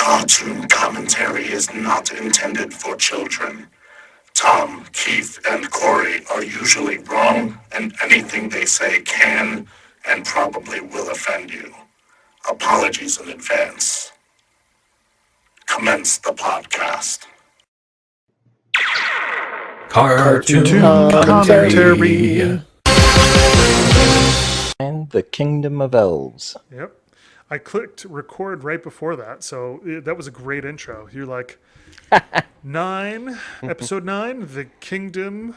cartoon commentary is not intended for children. Tom, Keith, and Cory are usually wrong, and anything they say can and probably will offend you. Apologies in advance. Commence the podcast. Cartoon commentary. And the Kingdom of Elves. Yep. I clicked record right before that, so that was a great intro. You're like, episode 9, The Kingdom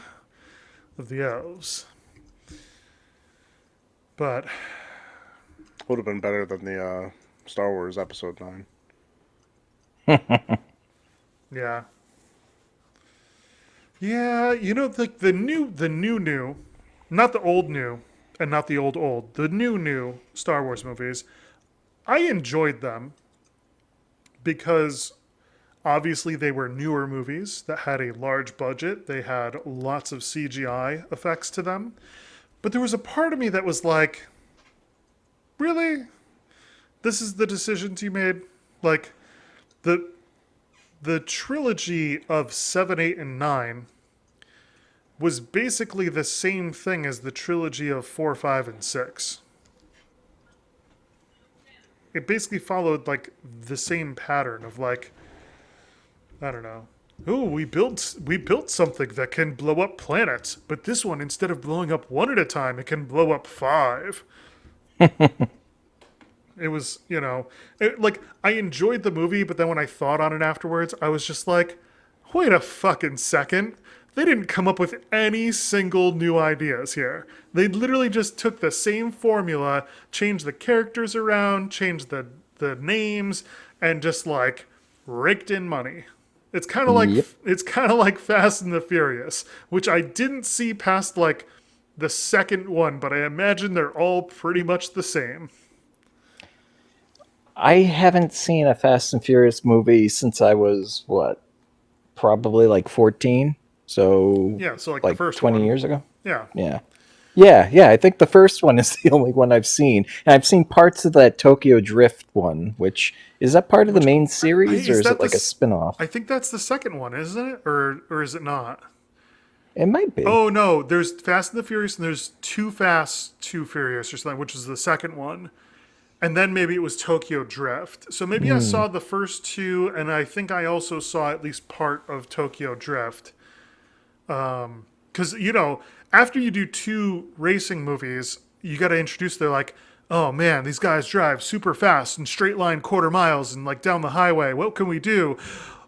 of the Elves. But would have been better than the Star Wars episode 9. yeah. Yeah, you know, like the new, not the old new, and not the old, the new Star Wars movies, I enjoyed them because obviously they were newer movies that had a large budget. They had lots of CGI effects to them. But there was a part of me that was like, really? This is the decisions you made? Like, the trilogy of 7, 8, and 9 was basically the same thing as the trilogy of 4, 5, and 6. It basically followed like the same pattern of like, I don't know. Oh, we built something that can blow up planets, but this one, instead of blowing up one at a time, it can blow up 5. It was, like, I enjoyed the movie, but then when I thought on it afterwards, I was just like, wait a fucking second. They didn't come up with any single new ideas here. They literally just took the same formula, changed the characters around, changed the names, and just like raked in money. It's kind of like Fast and the Furious, which I didn't see past like the second one, but I imagine they're all pretty much the same. I haven't seen a Fast and Furious movie since I was, probably like 14? So, yeah, so like the first 20 one. years ago? Yeah. Yeah, I think the first one is the only one I've seen. And I've seen parts of that Tokyo Drift one, which, is that part of the main series, or is it like a spin-off? I think that's the second one, isn't it? Or is it not? It might be. Oh, no, there's Fast and the Furious, and there's Too Fast, Too Furious, or something, which is the second one. And then maybe it was Tokyo Drift. So maybe I saw the first two, and I think I also saw at least part of Tokyo Drift. Because, after you do 2 racing movies, you got to introduce, they're like, oh man, these guys drive super fast and straight line quarter miles and like down the highway. What can we do?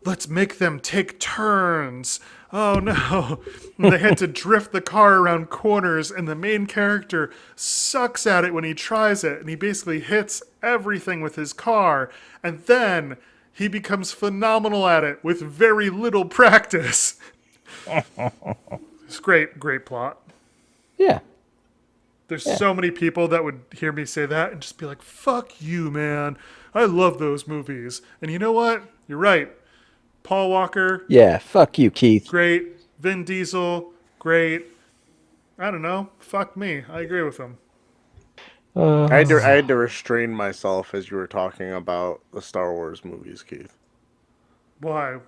Let's make them take turns. Oh no. And they had to drift the car around corners, and the main character sucks at it when he tries it, and he basically hits everything with his car, and then he becomes phenomenal at it with very little practice. It's great plot. Yeah. There's so many people that would hear me say that and just be like, fuck you, man. I love those movies. And you know what? You're right. Paul Walker. Yeah, fuck you, Keith. Great. Vin Diesel. Great. I don't know. Fuck me. I agree with him. I had to restrain myself as you were talking about the Star Wars movies, Keith. Why?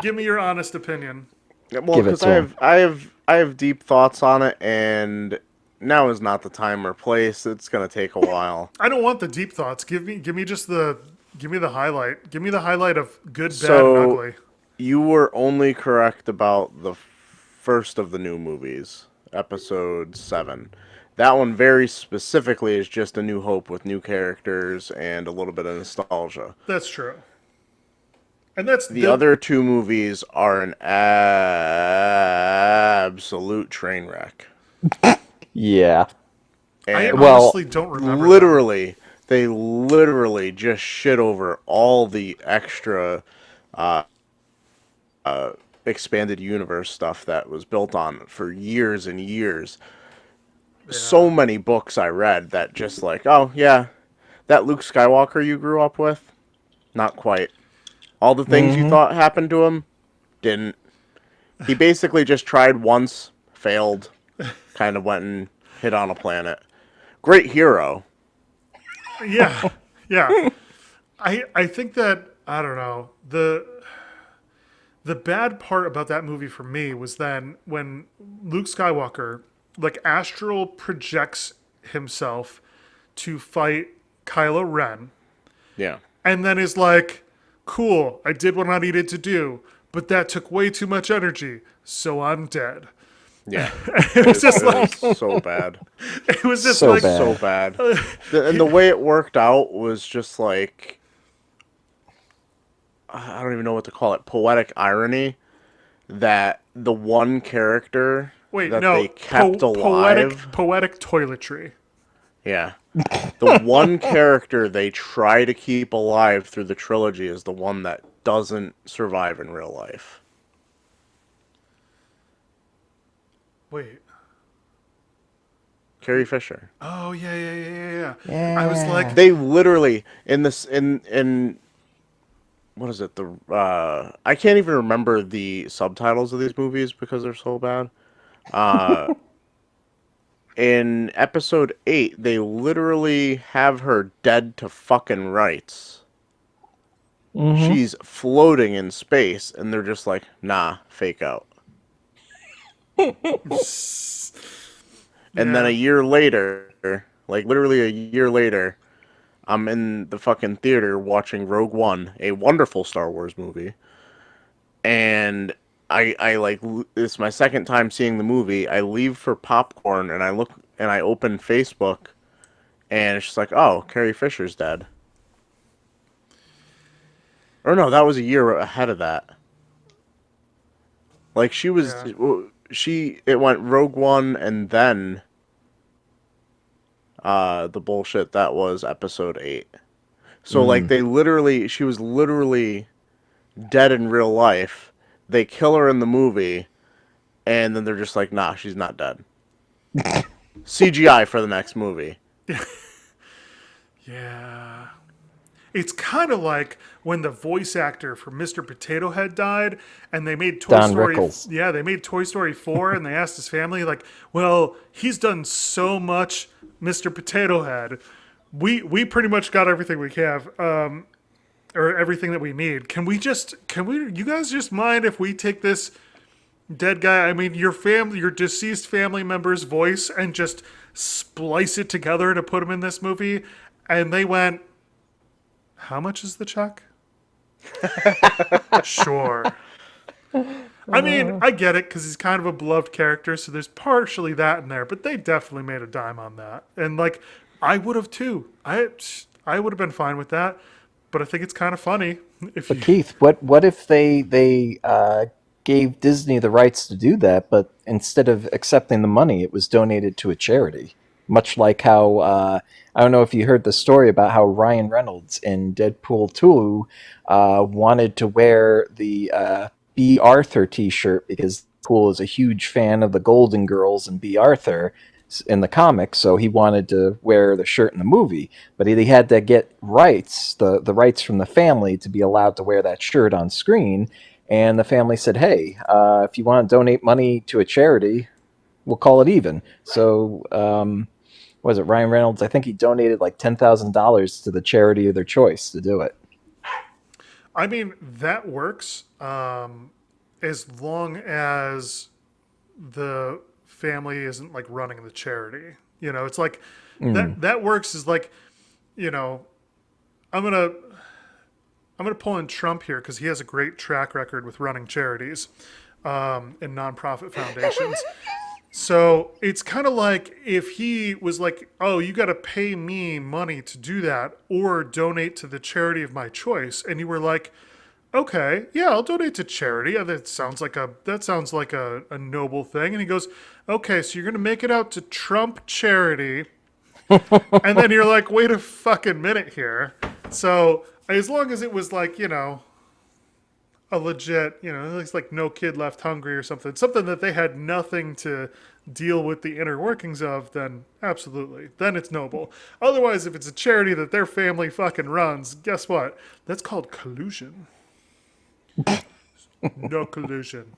Give me your honest opinion. Well, because I have deep thoughts on it, and now is not the time or place. It's gonna take a while. I don't want the deep thoughts. Give me the highlight. Give me the highlight of good, bad, and ugly. You were only correct about the first of the new movies, episode 7. That one very specifically is just A New Hope with new characters and a little bit of nostalgia. That's true. And that's the other 2 movies are an absolute train wreck. Yeah. And I honestly don't remember. They literally just shit over all the extra expanded universe stuff that was built on for years and years. Yeah. So many books I read that just like, oh yeah, that Luke Skywalker you grew up with, not quite. All the things you thought happened to him, didn't. He basically just tried once, failed, kind of went and hit on a planet. Great hero. Yeah. I think that I don't know the bad part about that movie for me was then when Luke Skywalker like astral projects himself to fight Kylo Ren Yeah. and then is like, cool, I did what I needed to do, but that took way too much energy, so I'm dead. Yeah. It was just It like, was so bad. it was just So like, bad. So bad. And the way it worked out was just like, I don't even know what to call it, poetic irony that the one character wait, that they no, kept alive, poetic toiletry. yeah, the one character they try to keep alive through the trilogy is the one that doesn't survive in real life. Wait. Carrie Fisher. Oh yeah. I was Yeah. like, They literally in this in what is it? The I can't even remember the subtitles of these movies because they're so bad. In episode 8, they literally have her dead to fucking rights. She's floating in space, and they're just like, nah, fake out. And then a yeah. year later, like literally a year later, I'm in the fucking theater watching Rogue One, a wonderful Star Wars movie. And I like, it's my second time seeing the movie. I leave for popcorn, and I look, and I open Facebook, and it's just like, oh, Carrie Fisher's dead. Or no, that was a year ahead of that. Like she was, Yeah. it went Rogue One and then the bullshit that was episode 8. So like she was literally dead in real life. They kill her in the movie, and then they're just like, nah, she's not dead. CGI for the next movie. Yeah. It's kind of like when the voice actor for Mr. Potato Head died and they made Toy Don Story Rickles. Yeah, they made Toy Story 4 and they asked his family like, "Well, he's done so much, Mr. Potato Head. We pretty much got everything we have or everything that we need. Can we you guys just mind if we take this dead guy, I mean your deceased family member's voice and just splice it together to put him in this movie?" And they went, "How much is the check?" Sure. I mean, I get it because he's kind of a beloved character, so there's partially that in there, but they definitely made a dime on that. And like, I would have too. I would have been fine with that, but I think it's kind of funny if But you. Keith, what if they gave Disney the rights to do that, but instead of accepting the money, it was donated to a charity? Much like how I don't know if you heard the story about how Ryan Reynolds in Deadpool 2 wanted to wear the B. Arthur T-shirt because Deadpool is a huge fan of the Golden Girls and B. Arthur in the comics, so he wanted to wear the shirt in the movie, but he had to get rights, the rights from the family to be allowed to wear that shirt on screen. And the family said, "Hey, if you want to donate money to a charity, we'll call it even." So, was it Ryan Reynolds? I think he donated like $10,000 to the charity of their choice to do it. I mean, that works as long as the family isn't like running the charity. You know, it's like that works is like, you know, I'm gonna pull in Trump here because he has a great track record with running charities and nonprofit foundations. So it's kind of like if he was like, "Oh, you got to pay me money to do that or donate to the charity of my choice," and you were like, "Okay, yeah, I'll donate to charity. That sounds like a noble thing." And he goes, "Okay, so you're gonna make it out to Trump charity," and then you're like, "Wait a fucking minute here." So as long as it was like, you know, a legit, you know, it's like No Kid Left Hungry or something that they had nothing to deal with the inner workings of, then absolutely, then it's noble. Otherwise, if it's a charity that their family fucking runs, guess what? That's called collusion. No collusion.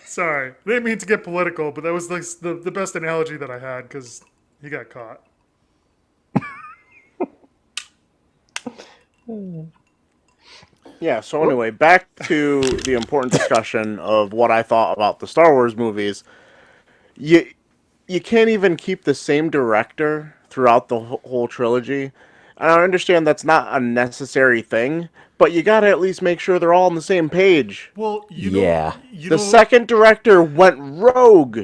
Sorry, I didn't mean to get political, but that was like the best analogy that I had because he got caught. Yeah, so anyway, back to the important discussion of what I thought about the Star Wars movies. You you can't even keep the same director throughout the whole trilogy. And I understand that's not a necessary thing, but you gotta at least make sure they're all on the same page. Well, Yeah. The second director went rogue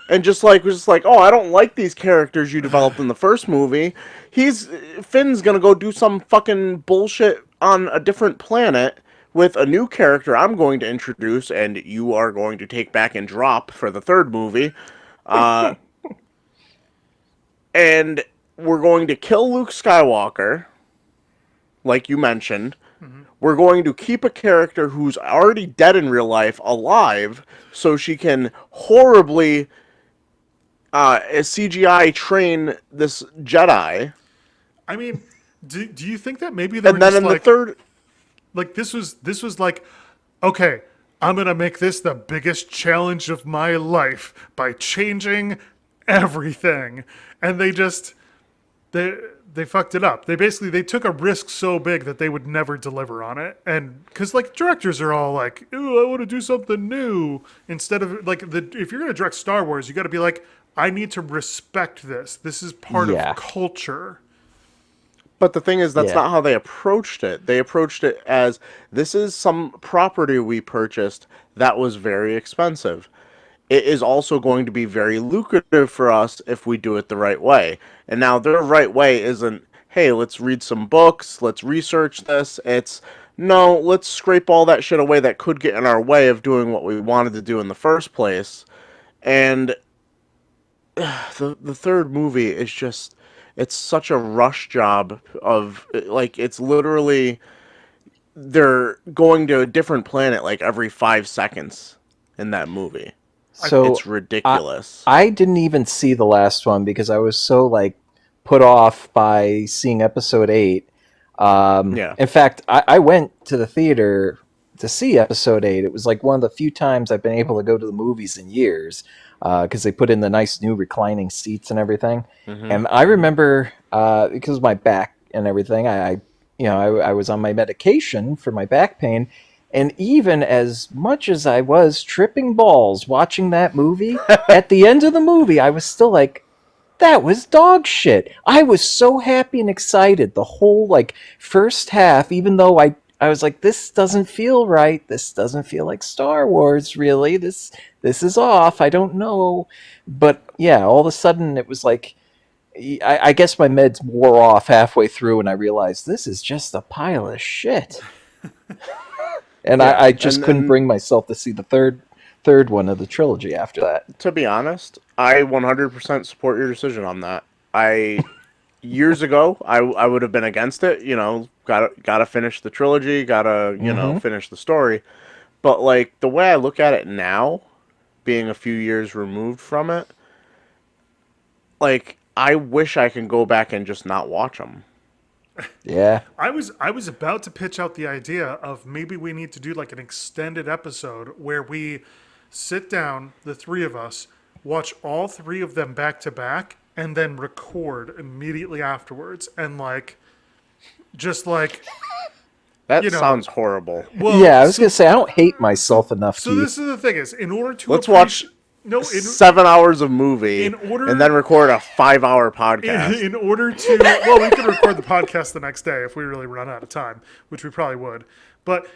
and just like was just like, oh, I don't like these characters you developed in the first movie. He's Finn's gonna go do some fucking bullshit on a different planet with a new character I'm going to introduce, and you are going to take back and drop for the third movie. Uh, and we're going to kill Luke Skywalker, like you mentioned. We're going to keep a character who's already dead in real life alive, so she can horribly CGI train this Jedi. I mean, do you think that maybe they were And then just in the like, third, this was like, okay, I'm gonna make this the biggest challenge of my life by changing everything, and they they fucked it up. They took a risk so big that they would never deliver on it, and because like directors are all like, "Ooh, I want to do something new," instead of like if you're gonna direct Star Wars, you got to be like, I need to respect this. This is part of Yeah. culture. but the thing is, that's Yeah. not how they approached it. They approached it as this is some property we purchased that was very expensive. It is also going to be very lucrative for us if we do it the right way. And now their right way isn't, hey, let's read some books, let's research this. It's, no, let's scrape all that shit away that could get in our way of doing what we wanted to do in the first place. And the third movie is just, it's such a rush job of, like, it's literally, they're going to a different planet like every 5 seconds in that movie. So It's ridiculous. I didn't even see the last one because I was so like put off by seeing episode 8. Yeah. In fact, I went to the theater to see episode 8. It was like one of the few times I've been able to go to the movies in years because they put in the nice new reclining seats and everything. And I remember because of my back and everything, I was on my medication for my back pain. And even as much as I was tripping balls watching that movie, at the end of the movie, I was still like, that was dog shit. I was so happy and excited the whole like first half, even though I was like, this doesn't feel right. This doesn't feel like Star Wars, really. This is off. I don't know. But yeah, all of a sudden it was like I guess my meds wore off halfway through and I realized this is just a pile of shit. And Yeah, I just couldn't and bring myself to see the third one of the trilogy after that. to be honest, I 100% support your decision on that. I years ago, I would have been against it. You know, gotta finish the trilogy, gotta finish the story. But like the way I look at it now, being a few years removed from it, like I wish I can go back and just not watch them. Yeah. I was about to pitch out the idea of maybe we need to do like an extended episode where we sit down, the three of us, watch all three of them back to back, and then record immediately afterwards, and like just like That you know, sounds horrible. well, Yeah, I was gonna say I don't hate myself enough, so Keith. this is the thing is in order to Let's watch no 7 hours of movie in order- and then record a 5-hour podcast. in order to well we could record the podcast the next day if we really run out of time, which we probably would, but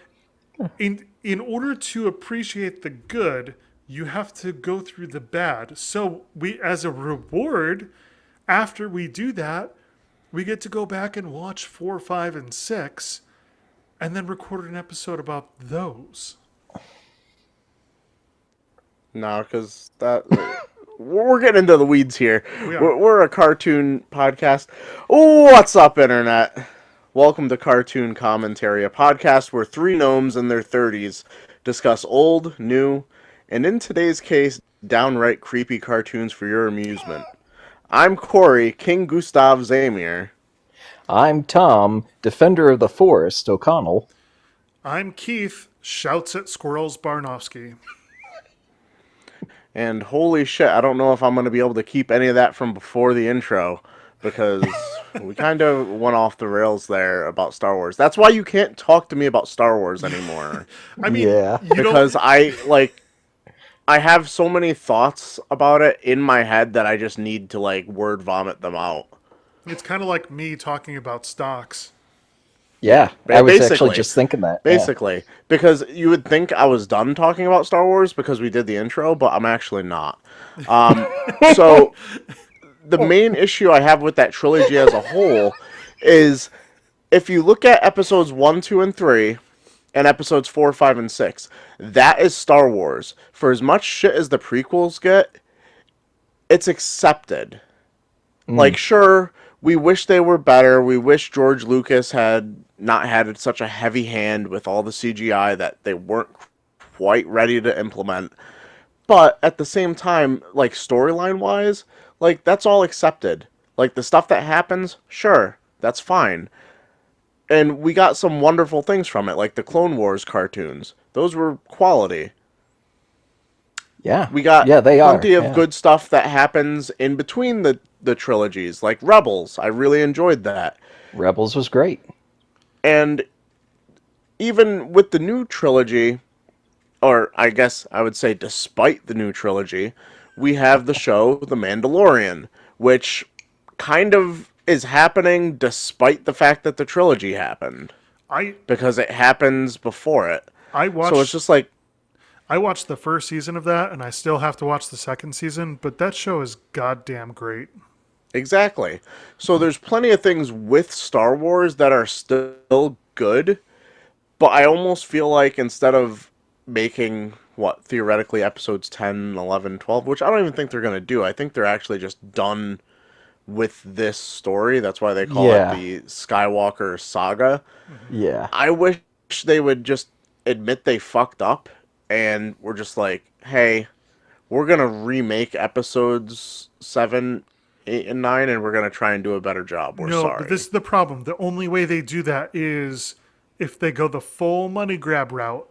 in order to appreciate the good you have to go through the bad. So we, as a reward, after we do that, we get to go back and watch 4, 5, and 6 and then record an episode about those. No, because that we're getting into the weeds here. We are. We're a cartoon podcast. Oh, what's up, internet? Welcome to Cartoon Commentary, a podcast where three gnomes in their 30s discuss old, new, and in today's case, downright creepy cartoons for your amusement. I'm Cory, King Gustav Zamir. I'm Tom, Defender of the Forest, O'Connell. I'm Keith, shouts at squirrels Barnofsky. And holy shit, I don't know if I'm going to be able to keep any of that from before the intro. because we kind of went off the rails there about Star Wars. That's why you can't talk to me about Star Wars anymore. I mean, Yeah. you Because don't. I have so many thoughts about it in my head that I just need to like word vomit them out. It's kind of like me talking about stocks. Yeah, I was actually Basically. just thinking that. Yeah. Basically, because you would think I was done talking about Star Wars because we did the intro, but I'm actually not. So the main issue I have with that trilogy as a whole is if you look at episodes 1, 2, and 3, and episodes 4, 5, and 6, that is Star Wars. For as much shit as the prequels get, it's accepted. Like, sure, we wish they were better. We wish George Lucas had not had such a heavy hand with all the CGI that they weren't quite ready to implement. But at the same time, like, storyline wise, like, that's all accepted. Like, the stuff that happens, sure, that's fine. And we got some wonderful things from it, like the Clone Wars cartoons. Those were quality. Yeah. We got yeah, they are. plenty of Yeah. good stuff that happens in between the trilogies, like Rebels. I really enjoyed that. Rebels was great. And even with the new trilogy, or I guess I would say despite the new trilogy, we have the show The Mandalorian, which kind of is happening despite the fact that the trilogy happened, I because it happens before it. I So it's watched just like, I watched the first season of that, and I still have to watch the second season. But that show is goddamn great. exactly. So there's plenty of things with Star Wars that are still good, but I almost feel like instead of making, what, theoretically episodes 10, 11, 12, which I don't even think they're going to do, I think they're actually just done with this story. That's why they call Yeah. it the Skywalker saga. Yeah. I wish they would just admit they fucked up and we're just like, hey, we're going to remake episodes 7, 8, and 9, and we're going to try and do a better job. We're No, sorry. but this is the problem. The only way they do that is if they go the full money grab route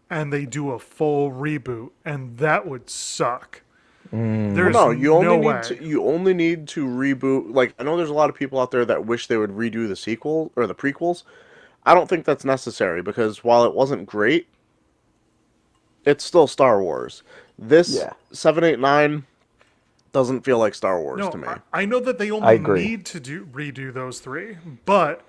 and they do a full reboot, and that would suck. There's No, you only no way. need to reboot. Like, I know there's a lot of people out there that wish they would redo the sequel or the prequels. I don't think that's necessary because while it wasn't great, it's still Star Wars. This Yeah. 7, 8, 9 doesn't feel like Star Wars No, to me. I know that they I only agree. need to redo those three, but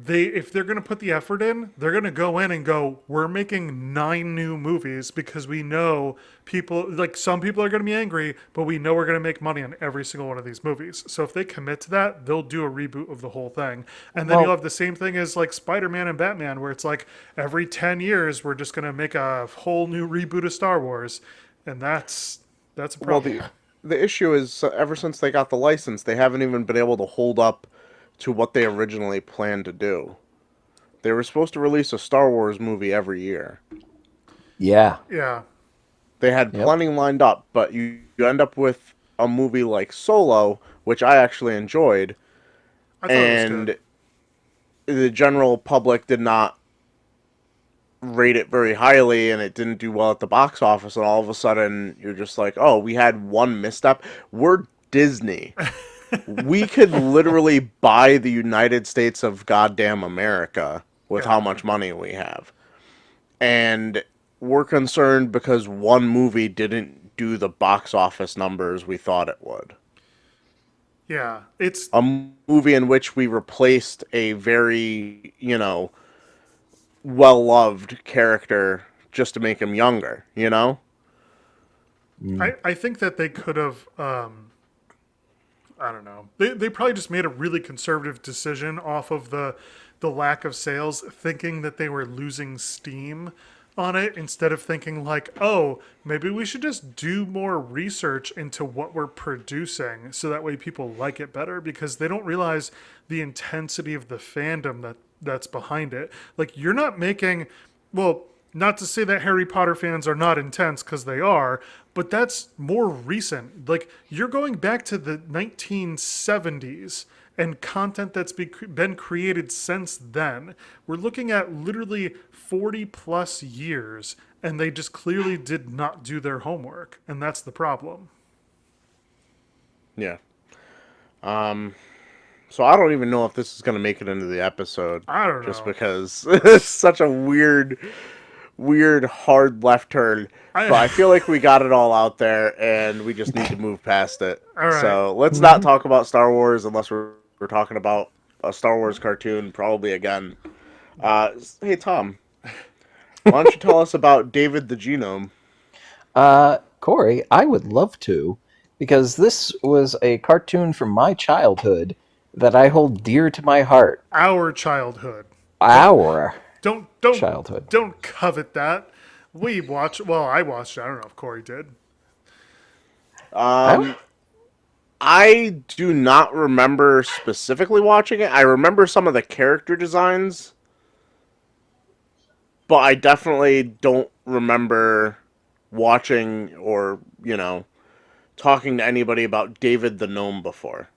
if they're going to put the effort in, they're going to go in and go, we're making 9 new movies because we know people, like some people are going to be angry, but we know we're going to make money on every single one of these movies. So if they commit to that, they'll do a reboot of the whole thing. And then Well- you'll have the same thing as like Spider-Man and Batman, where it's like every 10 years, we're just going to make a whole new reboot of Star Wars. And that's a Well, problem. the issue is ever since they got the license, they haven't even been able to hold up to what they originally planned to do. They were supposed to release a Star Wars movie every year. Yeah. Yeah. They had Yep. plenty lined up, but you end up with a movie like Solo, which I actually enjoyed, I thought it was and good. the general public did not rate it very highly, and it didn't do well at the box office, and all of a sudden you're just like, oh, we had one misstep. We're Disney. We could literally buy the United States of goddamn America with Yeah. how much money we have. And we're concerned because one movie didn't do the box office numbers we thought it would. Yeah. It's A movie in which we replaced a very, well-loved character just to make him younger, you know? I think that they could have I don't know. They probably just made a really conservative decision off of the lack of sales, thinking that they were losing steam on it instead of thinking like, oh, maybe we should just do more research into what we're producing so that way people like it better, because they don't realize the intensity of the fandom that's behind it. Like, you're not making, well, not to say that Harry Potter fans are not intense, because they are, but that's more recent. Like, you're going back to the 1970s and content that's been created since then. We're looking at literally 40 plus years, and they just clearly did not do their homework, and that's the problem. Yeah. So I don't even know if this is going to make it into the episode, I don't just know. because it's such a weird, hard left turn. But I feel like we got it all out there, and we just need to move past it. All right. So let's not talk about Star Wars unless we're talking about a Star Wars cartoon, probably again. Hey, Tom, why don't you tell us about David the Genome? Cory, I would love to, because this was a cartoon from my childhood that I hold dear to my heart. Our childhood. Our Don't childhood. don't covet that. We watched. Well, I watched it. I don't know if Cory did. Um, I do not remember specifically watching it. I remember some of the character designs, but I definitely don't remember watching or, talking to anybody about David the Gnome before.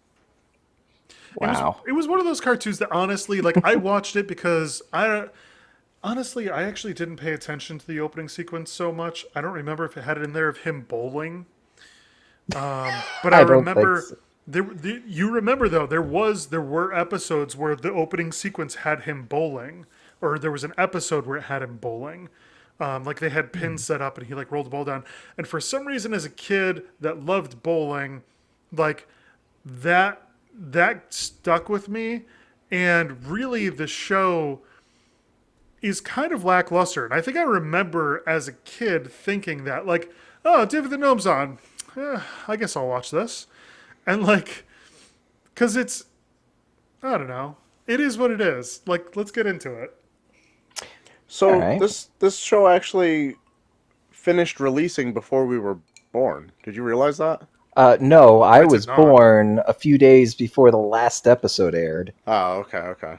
Wow. It was one of those cartoons that honestly, like, I watched it because I actually didn't pay attention to the opening sequence so much. I don't remember if it had it in there of him bowling. But I I don't think remember so. you remember though there were episodes where the opening sequence had him bowling, or there was an episode where it had him bowling. Like they had pins set up and he like rolled the ball down. And for some reason, as a kid that loved bowling, like that stuck with me. And really, the show is kind of lackluster. And I think I remember as a kid thinking that, like, oh, David the Gnome's on. I guess I'll watch this. And, like, because it's, I don't know. It is what it is. Like, let's get into it. All So right. this show actually finished releasing before we were born. Did you realize that? No, I I did was not. born a few days before the last episode aired. Oh, okay.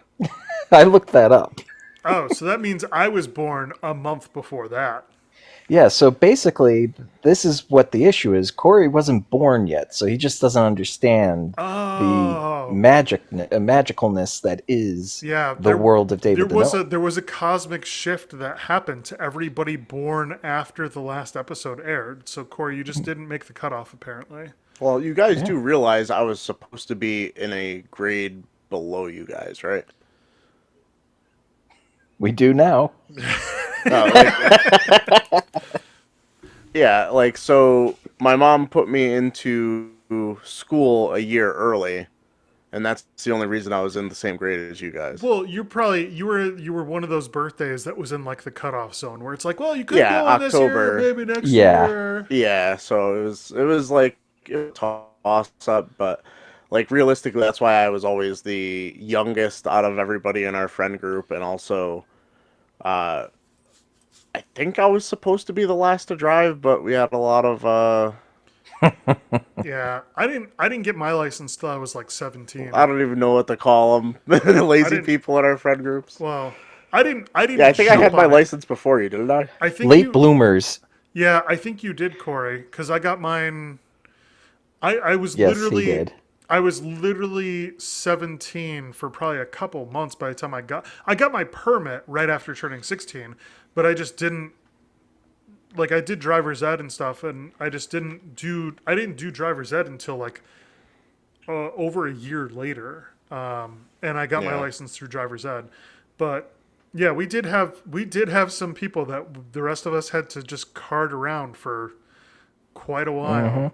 I looked that up. Oh, so that means I was born a month before that. Yeah, so basically, this is what the issue is. Cory wasn't born yet, so he just doesn't understand the Oh, magicalness that is yeah. the world of There David the was Gnome. a cosmic shift that happened to everybody born after the last episode aired. So Cory, you just didn't make the cutoff apparently. Well, you guys Yeah, do realize I was supposed to be in a grade below you guys, right? we do now. Oh, yeah, like so my mom put me into school a year early, and that's the only reason I was in the same grade as you guys. Well, you were one of those birthdays that was in like the cutoff zone where it's like, well, you could Yeah, go in this year, October. maybe next Yeah. year. Yeah, so it was like a toss up, but like realistically, that's why I was always the youngest out of everybody in our friend group, and also, uh, I think I was supposed to be the last to drive, but we had a lot of Yeah, I didn't get my license till I was like 17. I don't even know what to call them, the I lazy didn't. people in our friend groups. Well, I Yeah, I didn't think I had jump my on it. license before you, didn't I? I think Late you. bloomers. Yeah, I think you did, Cory, because I got mine. I was Yes, he literally did. I was literally 17 for probably a couple months by the time I got my permit right after turning 16, but I just didn't like I did driver's ed and stuff, and I didn't do driver's ed until like over a year later, and I got my Yeah. license through driver's ed. But yeah, we did have some people that the rest of us had to just cart around for quite a while.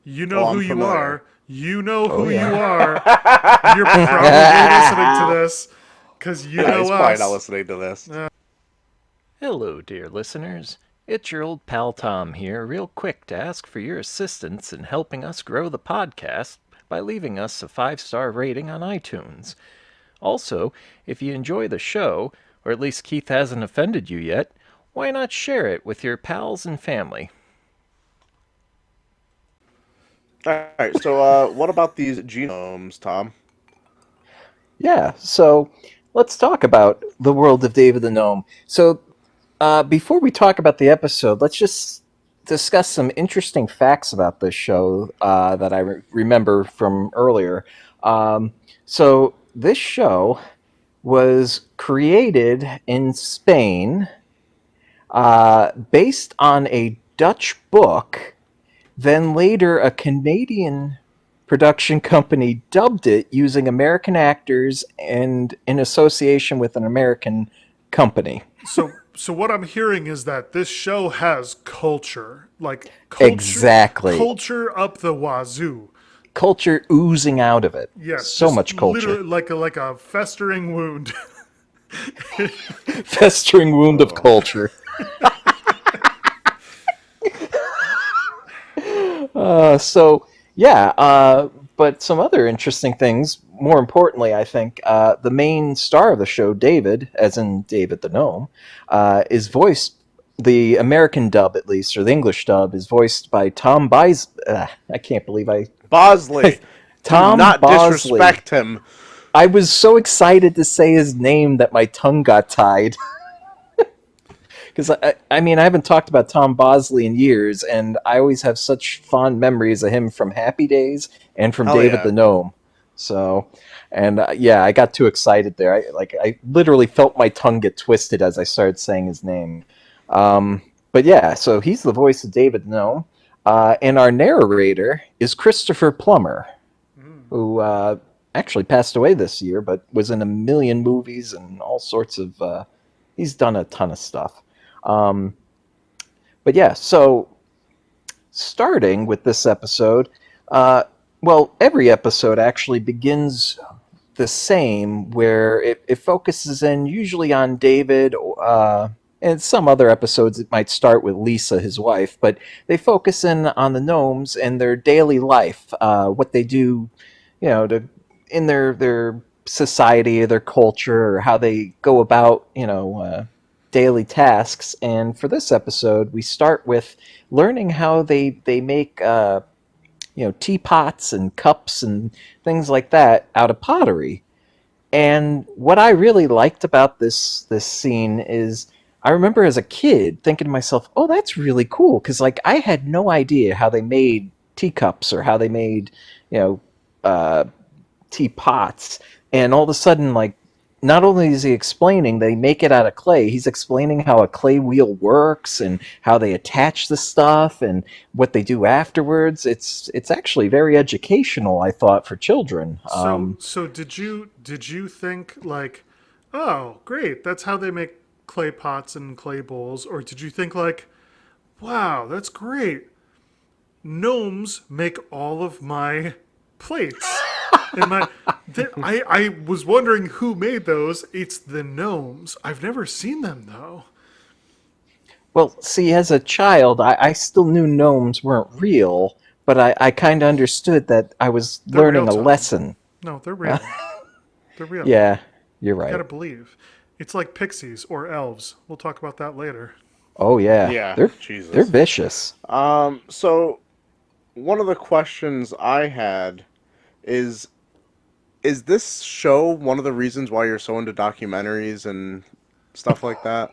You know Oh, who I'm you familiar. are. You know who Oh, you yeah. are. You're probably listening to this because you Yeah, know he's probably not us. listening to this. Hello, dear listeners. It's your old pal Tom here, real quick to ask for your assistance in helping us grow the podcast by leaving us a 5-star rating on iTunes. Also, if you enjoy the show, or at least Keith hasn't offended you yet, why not share it with your pals and family? All right, so what about these genomes, Tom? Yeah, so let's talk about the world of David the Gnome. So, before we talk about the episode, let's just discuss some interesting facts about this show that I remember from earlier. So, this show was created in Spain based on a Dutch book, then later a Canadian production company dubbed it using American actors and in association with an American company. So what I'm hearing is that this show has culture, like Exactly. culture up the wazoo. Culture oozing out of it. Yes, So just much culture. literally like a festering wound. Festering wound of culture. But some other interesting things. More importantly, I think the main star of the show, David, as in David the Gnome, is voiced. The American dub, at least, or the English dub, is voiced by Tom I can't believe Bosley. Tom Do not Bosley. disrespect him. I was so excited to say his name that my tongue got tied. Because, I mean, I haven't talked about Tom Bosley in years, and I always have such fond memories of him from Happy Days and from Hell David yeah. the Gnome. So, and yeah, I got too excited there. I literally felt my tongue get twisted as I started saying his name. But yeah, so he's the voice of David the Gnome. And our narrator is Christopher Plummer, who actually passed away this year, but was in a million movies and all sorts of... he's done a ton of stuff. But yeah, so starting with this episode, every episode actually begins the same, where it focuses in usually on David, and some other episodes it might start with Lisa, his wife, but they focus in on the gnomes and their daily life, what they do, in their society, their culture, or how they go about, daily tasks. And for this episode, we start with learning how they make teapots and cups and things like that out of pottery. And what I really liked about this scene is I remember as a kid thinking to myself, oh, that's really cool, because I had no idea how they made teacups or how they made teapots. And all of a sudden, not only is he explaining they make it out of clay, he's explaining how a clay wheel works and how they attach the stuff and what they do afterwards. It's actually very educational, I thought, for children. So did you think oh, great, that's how they make clay pots and clay bowls, or did you think wow, that's great, gnomes make all of my plates? I was wondering who made those. It's the gnomes. I've never seen them though. Well, see, as a child, I still knew gnomes weren't real, but I kind of understood that I was learning real, a Tom. lesson. No, they're real. They're real. Yeah, you're You right. gotta believe. It's like pixies or elves. We'll talk about that later. Oh yeah, Yeah, Jesus. they're vicious. So one of the questions I had is this show one of the reasons why you're so into documentaries and stuff like that?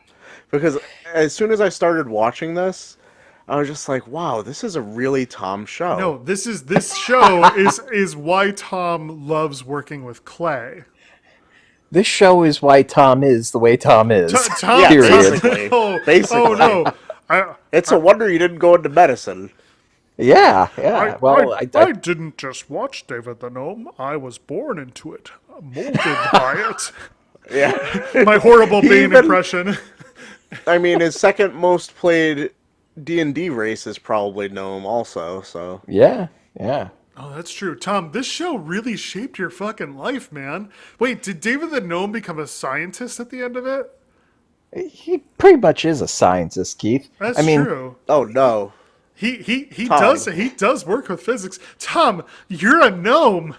Because as soon as I started watching this, I was just like, wow, this is a really Tom show. No, this show is why Tom loves working with clay. This show is why Tom is the way Tom is. Tom, Yeah, period. basically. Oh no. It's a wonder you didn't go into medicine. Yeah. I didn't just watch David the Gnome. I was born into it, molded by it. Yeah. My horrible Bane Even- impression. I mean, his second most played D&D race is probably Gnome also, so... Yeah. Oh, that's true. Tom, this show really shaped your fucking life, man. Wait, did David the Gnome become a scientist at the end of it? He pretty much is a scientist, Keith. That's I mean, true. Oh, no. He Tom. does work with physics. Tom, you're a gnome.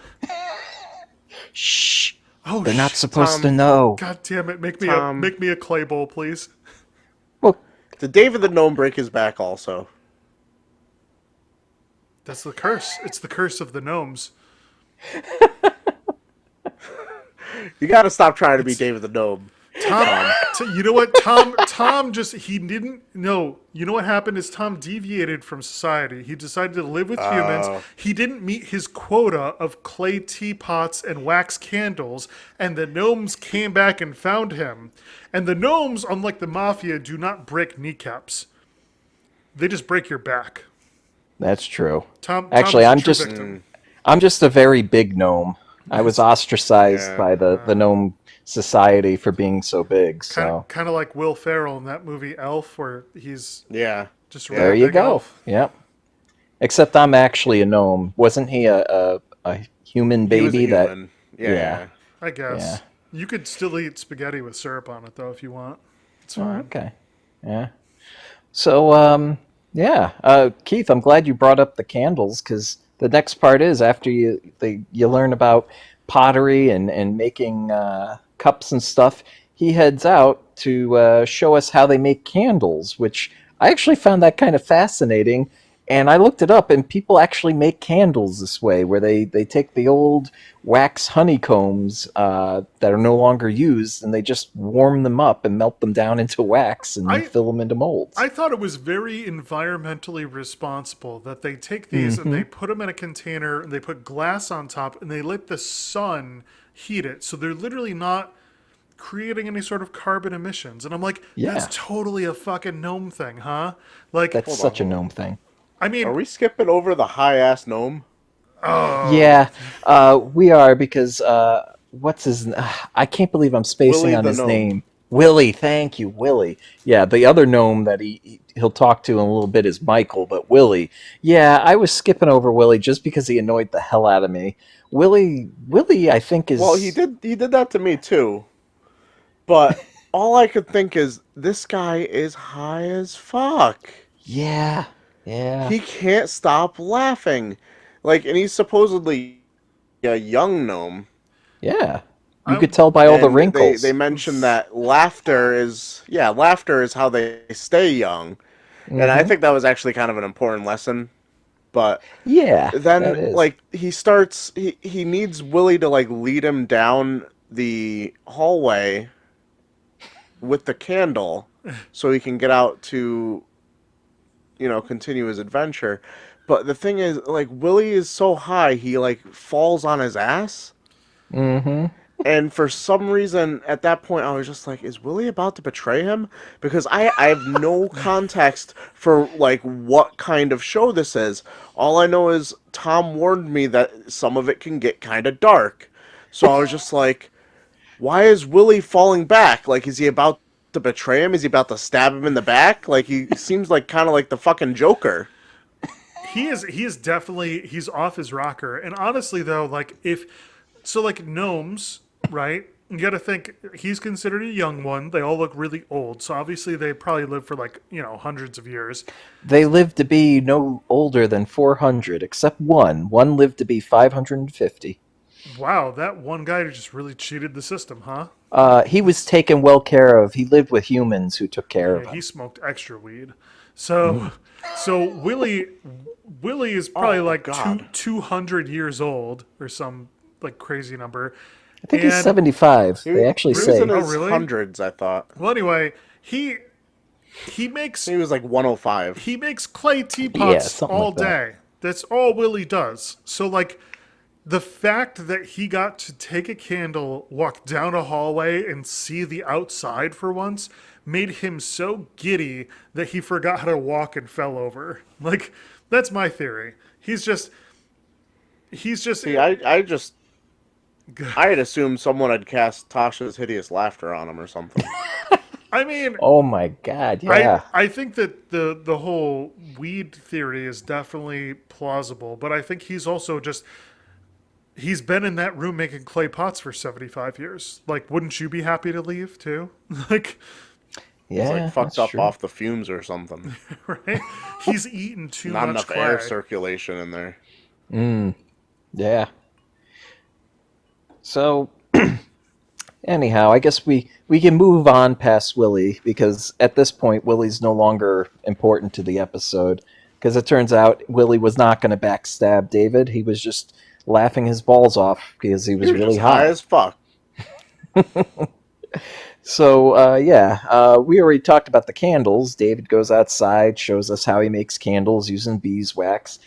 shh. Oh, They're not supposed Tom. to know. God damn it! Make Tom. me a clay bowl, please. Well, Did David the Gnome break his back also? That's the curse. It's the curse of the gnomes. You gotta stop trying to be David the Gnome. Tom, you know what? Tom just, he didn't, no, you know what happened is Tom deviated from society. He decided to live with humans. He didn't meet his quota of clay teapots and wax candles, and the gnomes came back and found him. And the gnomes, unlike the mafia, do not break kneecaps. They just break your back. that's true. Tom Actually, is a I'm true just victim. I'm just a very big gnome. I was ostracized Yeah. by the gnome society for being so big. So kind of like Will Ferrell in that movie Elf, where he's Yeah. just a there really Yeah. you big go. elf. Yep. Except I'm actually a gnome. Wasn't he a human He was a baby that? human. Yeah, Yeah. yeah. I Yeah. guess you could still eat spaghetti with syrup on it though if you want. It's Oh, fine. okay. Yeah. So, yeah, Keith, I'm glad you brought up the candles because the next part is after you learn about pottery and making cups and stuff. He heads out to show us how they make candles, which I actually found that kind of fascinating. And I looked it up, and people actually make candles this way, where they take the old wax honeycombs that are no longer used, and they just warm them up and melt them down into wax and I fill them into molds. I thought it was very environmentally responsible that they take these and Hmm. they put them in a container and they put glass on top and they let the sun heat it. So they're literally not creating any sort of carbon emissions. And I'm like, that's Yeah, totally a fucking gnome thing, huh? Like, that's Hold on, such a hold on. gnome thing. I Are mean, we skipping over the high ass gnome? oh, Yeah, we are because what's his? I can't believe I'm spacing Willie on the his gnome. name. Willie, thank you, Willie. Yeah, the other gnome that he'll talk to in a little bit is Michael, but Willie. Yeah, I was skipping over Willie just because he annoyed the hell out of me. Willie, I think Well, is he did that to me too. But all I could think is this guy is high as fuck. yeah, yeah, He can't stop laughing. Like, and he's supposedly a young gnome. yeah. You I could tell by all the And they wrinkles. mentioned that laughter is how they stay young. And I Hmm. think that was actually kind of an important lesson. But Yeah, that then is. like he needs Willie to like lead him down the hallway with the candle so he can get out to continue his adventure. But the thing is, like, Willie is so high he like falls on his ass. Hmm. And for some reason at that point I was just like, is Willie about to betray him? Because I have no context for like what kind of show this is. All I know is Tom warned me that some of it can get kind of dark. So I was just like, why is Willie falling back? Like, is he about to betray him? Is he about to stab him in the back? Like, he seems like kind of like the fucking Joker. he is definitely he's off his rocker. And honestly though, like if so like gnomes, right? You got to think he's considered a young one. They all look really old. So obviously they probably live for like, hundreds of years. They lived to be no older than 400, except one. One lived to be 550. Wow, that one guy just really cheated the system, huh? He was taken well care of. He lived with humans who took care Yeah, of he him. smoked extra weed. So Willie is probably Oh like God. 200 years old or some like crazy number. I think he's And 75. They actually He was in say. Oh his really? hundreds, I thought. Well anyway, he makes He was like 105. he makes clay Yeah, teapots something all like that. day. That's all Willie does. So like the fact that he got to take a candle, walk down a hallway, and see the outside for once made him so giddy that he forgot how to walk and fell over. Like, that's my theory. He's just, See, I had assumed someone had cast Tasha's Hideous Laughter on him or something. I mean, Oh my god, I yeah. I think that the whole weed theory is definitely plausible, but I think he's also just he's been in that room making clay pots for 75 years. Like, wouldn't you be happy to leave too? Like, He's like Yeah, fucked that's up true. off the fumes or something. right? He's eaten too Not much enough air clay. circulation in there. Yeah. So, anyhow, I guess we can move on past Willie because at this point, Willie's no longer important to the episode. Because it turns out Willie was not going to backstab David. He was just laughing his balls off because he was You're really just high high. as fuck. So, yeah, we already talked about the candles. David goes outside, shows us how he makes candles using beeswax,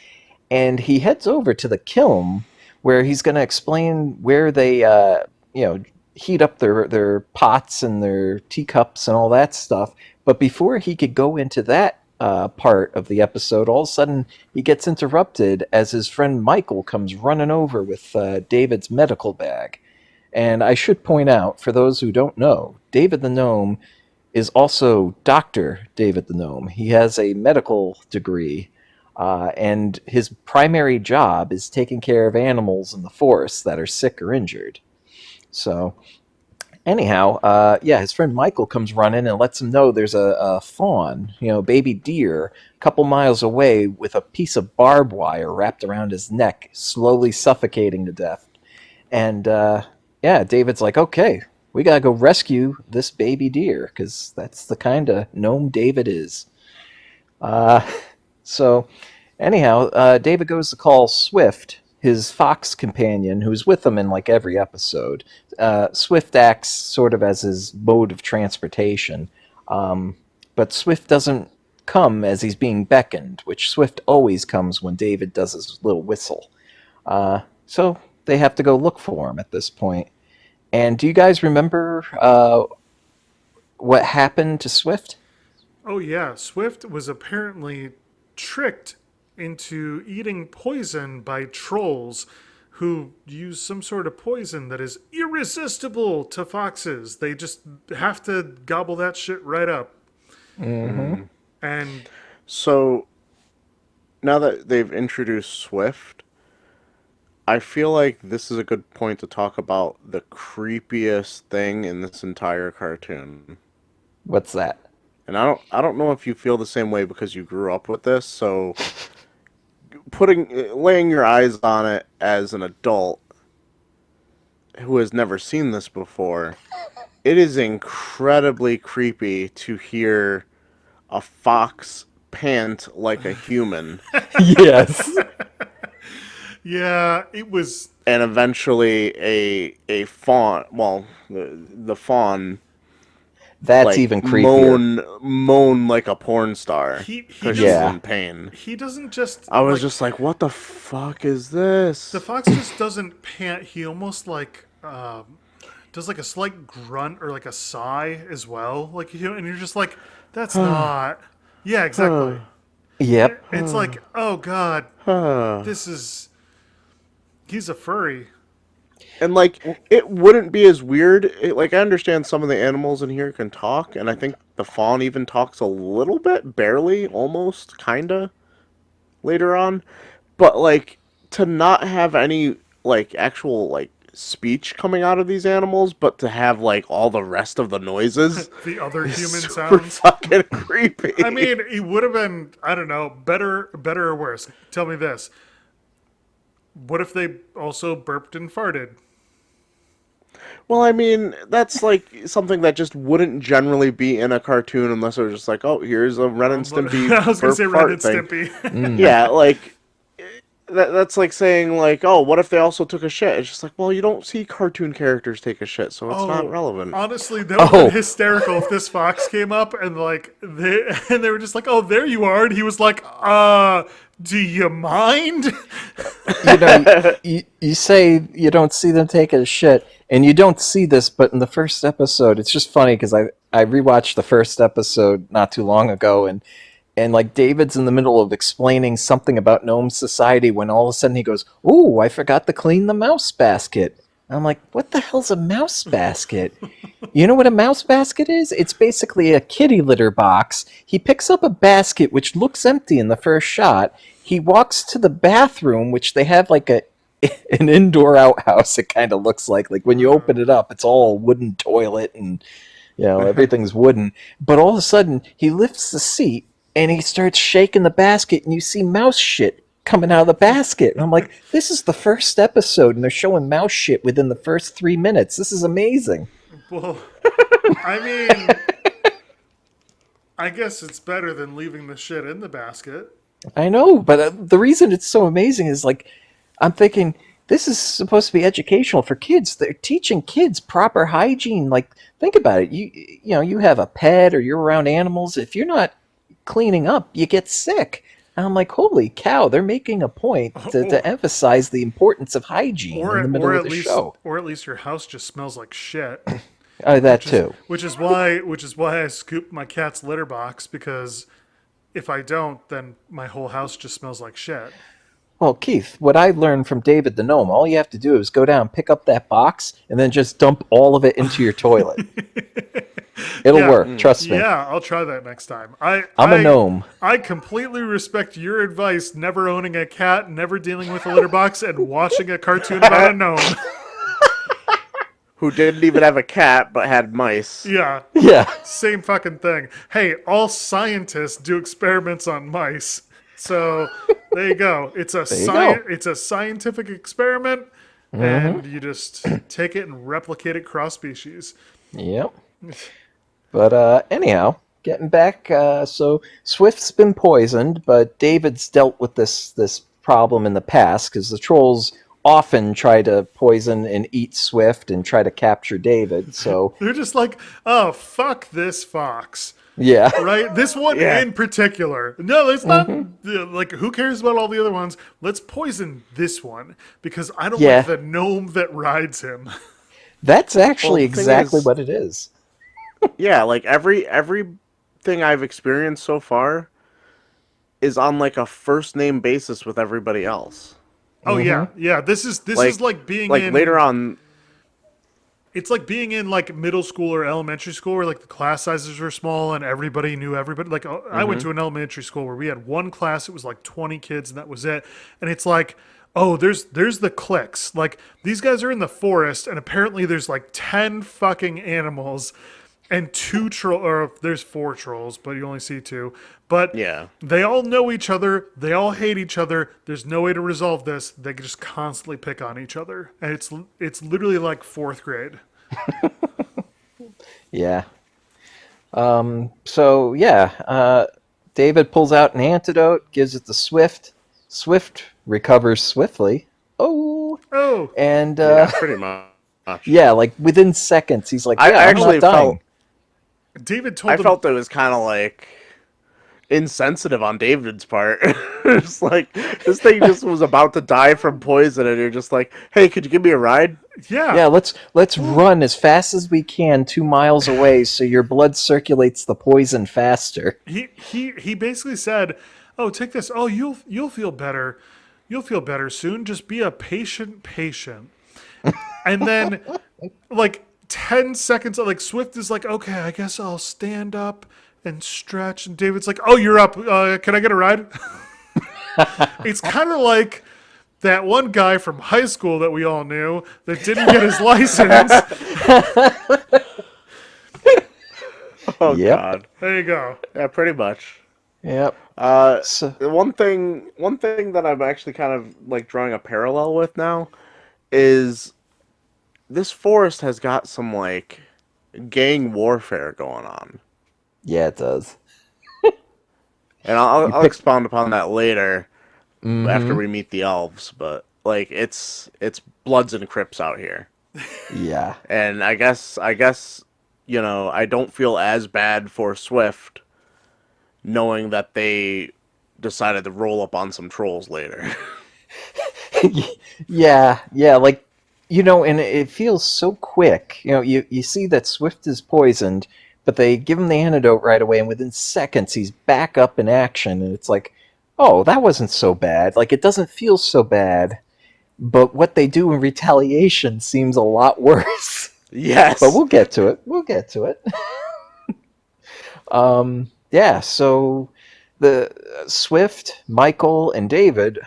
and he heads over to the kiln where he's going to explain where they, you know, heat up their pots and their teacups and all that stuff. But before he could go into that part of the episode, all of a sudden he gets interrupted as his friend Michael comes running over with David's medical bag. And I should point out, for those who don't know, David the Gnome is also Dr. David the Gnome. He has a medical degree, and his primary job is taking care of animals in the forest that are sick or injured. So, anyhow, yeah, his friend Michael comes running and lets him know there's a fawn, baby deer, a couple miles away with a piece of barbed wire wrapped around his neck, slowly suffocating to death. And, yeah, David's like, okay, we gotta go rescue this baby deer, because that's the kind of gnome David is. So, anyhow, David goes to call Swift, his fox companion, who's with him in like every episode. Swift acts sort of as his mode of transportation, but Swift doesn't come as he's being beckoned, which Swift always comes when David does his little whistle. So they have to go look for him at this point. And do you guys remember what happened to Swift? Oh yeah, Swift was apparently tricked into eating poison by trolls who use some sort of poison that is irresistible to foxes. They just have to gobble that shit right up. Mm-hmm. And So now that they've introduced Swift, I feel like this is a good point to talk about the creepiest thing in this entire cartoon. What's that? And I don't know if you feel the same way because you grew up with this, so laying your eyes on it as an adult who has never seen this before, it is incredibly creepy to hear a fox pant like a human. Yes. yeah, it was. And eventually a fawn, well, the fawn, That's like, even creepier. moan like a porn star He because she's Yeah. in pain. He doesn't just. I was just like, what the fuck is this? The fox just doesn't pant. He almost like does like a slight grunt or like a sigh as well. Like and you're just like, that's not. Yeah, exactly. Yep. It's like, oh god, this is. He's a furry. And, like, it wouldn't be as weird. Like, I understand some of the animals in here can talk, and I think the fawn even talks a little bit, barely, almost, kinda, later on. But, like, to not have any, like, actual, like, speech coming out of these animals, but to have, like, all the rest of the noises The other is human super sounds. fucking creepy. I mean, it would have been, I don't know, better or worse. Tell me this. What if they also burped and farted? Well, I mean, that's like something that just wouldn't generally be in a cartoon unless it was just like, oh, here's a Ren and Stimpy I was going to burp say Ren fart and thing. Stimpy. Yeah, like that's like saying like, oh, what if they also took a shit? It's just like, well, you don't see cartoon characters take a shit, so it's not relevant. Honestly, that would have been hysterical if this fox came up and like they were just like, "Oh, there you are," and he was like, do you mind?" You say you don't see them take a shit, and you don't see this, but in the first episode, it's just funny because I rewatched the first episode not too long ago, and like David's in the middle of explaining something about gnome society when all of a sudden he goes, "Ooh, I forgot to clean the mouse basket." And I'm like, "What the hell's a mouse basket?" You know what a mouse basket is? It's basically a kitty litter box. He picks up a basket which looks empty in the first shot. He walks to the bathroom, which they have like an indoor outhouse. It kind of looks like when you open it up, it's all wooden toilet and everything's wooden. But all of a sudden, he lifts the seat and he starts shaking the basket, and you see mouse shit coming out of the basket. And I'm like, this is the first episode, and they're showing mouse shit within the first 3 minutes. This is amazing. Well, I mean, I guess it's better than leaving the shit in the basket. I know, but the reason it's so amazing is like, I'm thinking, this is supposed to be educational for kids. They're teaching kids proper hygiene. Like, think about it. You have a pet or you're around animals. If you're not cleaning up, you get sick. And I'm like, holy cow, they're making a point to emphasize the importance of hygiene in the middle of the show. Or at least your house just smells like shit. That too. Which is why I scooped my cat's litter box, because if I don't, then my whole house just smells like shit. Well, Keith, what I learned from David the Gnome, all you have to do is go down, pick up that box, and then just dump all of it into your toilet. It'll Yeah, work, trust me. yeah, I'll try that next time. I I'm a I gnome. I completely respect your advice. Never owning a cat, never dealing with a litter box, and watching a cartoon about a gnome. Who didn't even have a cat but had mice. Yeah, Yeah. same fucking thing. Hey, all scientists do experiments on mice. So there you go. It's a There you go. It's a scientific experiment, and you just take it and replicate it cross species. Yep. But anyhow, getting back, so Swift's been poisoned, but David's dealt with this problem in the past because the trolls often try to poison and eat Swift and try to capture David. So They're just like, oh, fuck this fox. yeah, Right? This one Yeah. in particular. No, it's not. Like, who cares about all the other ones? Let's poison this one because I don't Yeah. like the gnome that rides him. that's actually Well, the thing exactly is- what it is. Yeah, like everything I've experienced so far is on like a first name basis with everybody else. Oh yeah, yeah. This is like being like in later on. It's like being in like middle school or elementary school where like the class sizes were small and everybody knew everybody. Like I went to an elementary school where we had one class. It was like 20 kids and that was it. And it's like, oh, there's the cliques. Like these guys are in the forest and apparently there's like 10 fucking animals and or there's 4 trolls, but you only see 2. But Yeah. they all know each other. They all hate each other. There's no way to resolve this. They just constantly pick on each other, and it's literally like 4th grade. Yeah. So yeah, David pulls out an antidote, gives it to Swift. Swift recovers swiftly. Oh, Oh, and Yeah, pretty much. yeah, like within seconds, he's like, I "Yeah, I'm actually not dying." David told I him. felt it was kind of like insensitive on David's part. It's like this thing just was about to die from poison, and you're just like, "Hey, could you give me a ride?" Yeah, Yeah, let's run as fast as we can 2 miles away, so your blood circulates the poison faster. he basically said, "Oh, take this. Oh, you'll feel better. You'll feel better soon. Just be a patient." And then, like 10 seconds, like Swift is like, "Okay, I guess I'll stand up and stretch." And David's like, "Oh, you're up. Can I get a ride?" It's kind of like that one guy from high school that we all knew that didn't get his license. Oh Yep. God. There you go. Yeah, pretty much. Yep. So, The one thing that I'm actually kind of like drawing a parallel with now is this forest has got some like gang warfare going on, yeah, it does. and I'll pick- expound upon that later after we meet the elves. But like it's Bloods and Crips out here, Yeah. and I guess you know I don't feel as bad for Swift knowing that they decided to roll up on some trolls later. Yeah, like and it feels so quick. You see that Swift is poisoned, but they give him the antidote right away, and within seconds he's back up in action, and it's like, oh, that wasn't so bad. Like, it doesn't feel so bad, but what they do in retaliation seems a lot worse. Yes. But we'll get to it. Yeah, so the Swift, Michael, and David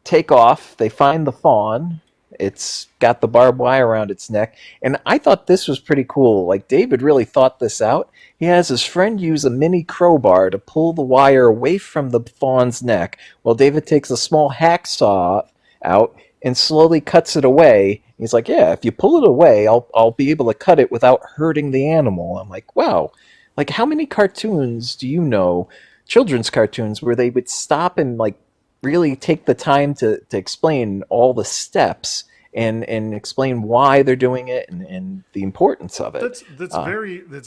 take off. They find the fawn. It's got the barbed wire around its neck. And I thought this was pretty cool. Like, David really thought this out. He has his friend use a mini crowbar to pull the wire away from the fawn's neck, while David takes a small hacksaw out and slowly cuts it away. He's like, yeah, if you pull it away, I'll be able to cut it without hurting the animal. I'm like, wow. Like, how many cartoons do you know, children's cartoons, where they would stop and, like, really take the time to explain all the steps and explain why they're doing it and the importance of it. That's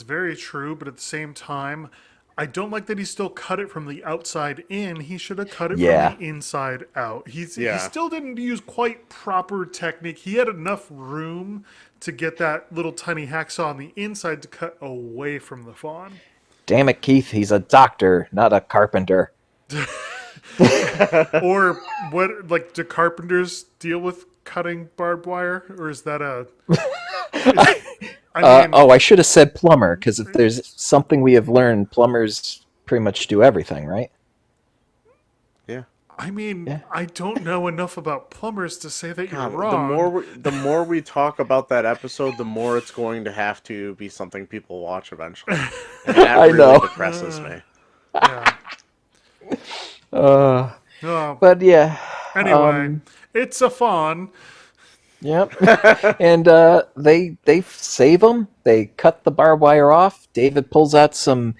very true, but at the same time, I don't like that he still cut it from the outside in. He should have cut it Yeah. from the inside out. He Yeah. still didn't use quite proper technique. He had enough room to get that little tiny hacksaw on the inside to cut away from the fawn. Damn it, Keith, he's a doctor, not a carpenter. Or what? Like, do carpenters deal with cutting barbed wire, or is that a? I mean, I should have said plumber, because if there's something we have learned, plumbers pretty much do everything, right? Yeah. Yeah. I don't know enough about plumbers to say that you're God, wrong. the more we talk about that episode, the more it's going to have to be something people watch eventually, and that I really know. depresses me. Yeah. Uh, Oh, but yeah. anyway, it's a fawn. Yep. And they save him. They cut the barbed wire off. David pulls out some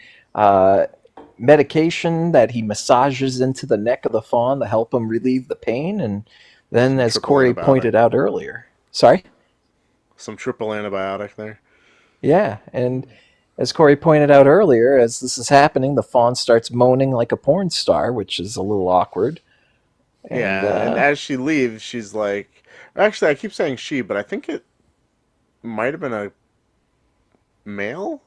medication that he massages into the neck of the fawn to help him relieve the pain. And then, as Triple Cory antibiotic. pointed out earlier, sorry. Some triple antibiotic there. Yeah, and as Cory pointed out earlier, as this is happening, the fawn starts moaning like a porn star, which is a little awkward. And as she leaves, she's like, actually, I keep saying she, but I think it might have been a male.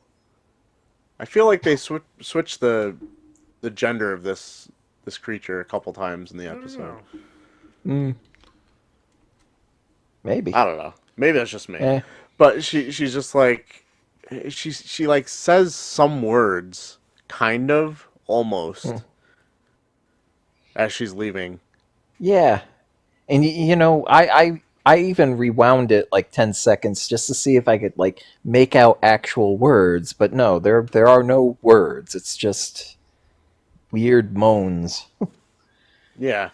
I feel like they switched the gender of this creature a couple times in the I don't episode. know. Maybe. I don't know. Maybe that's just me. Eh. But she's just like she like says some words, kind of, almost, as she's leaving. Yeah, and you know, I even rewound it like 10 seconds just to see if I could like make out actual words, but no, there are no words. It's just weird moans. Yeah.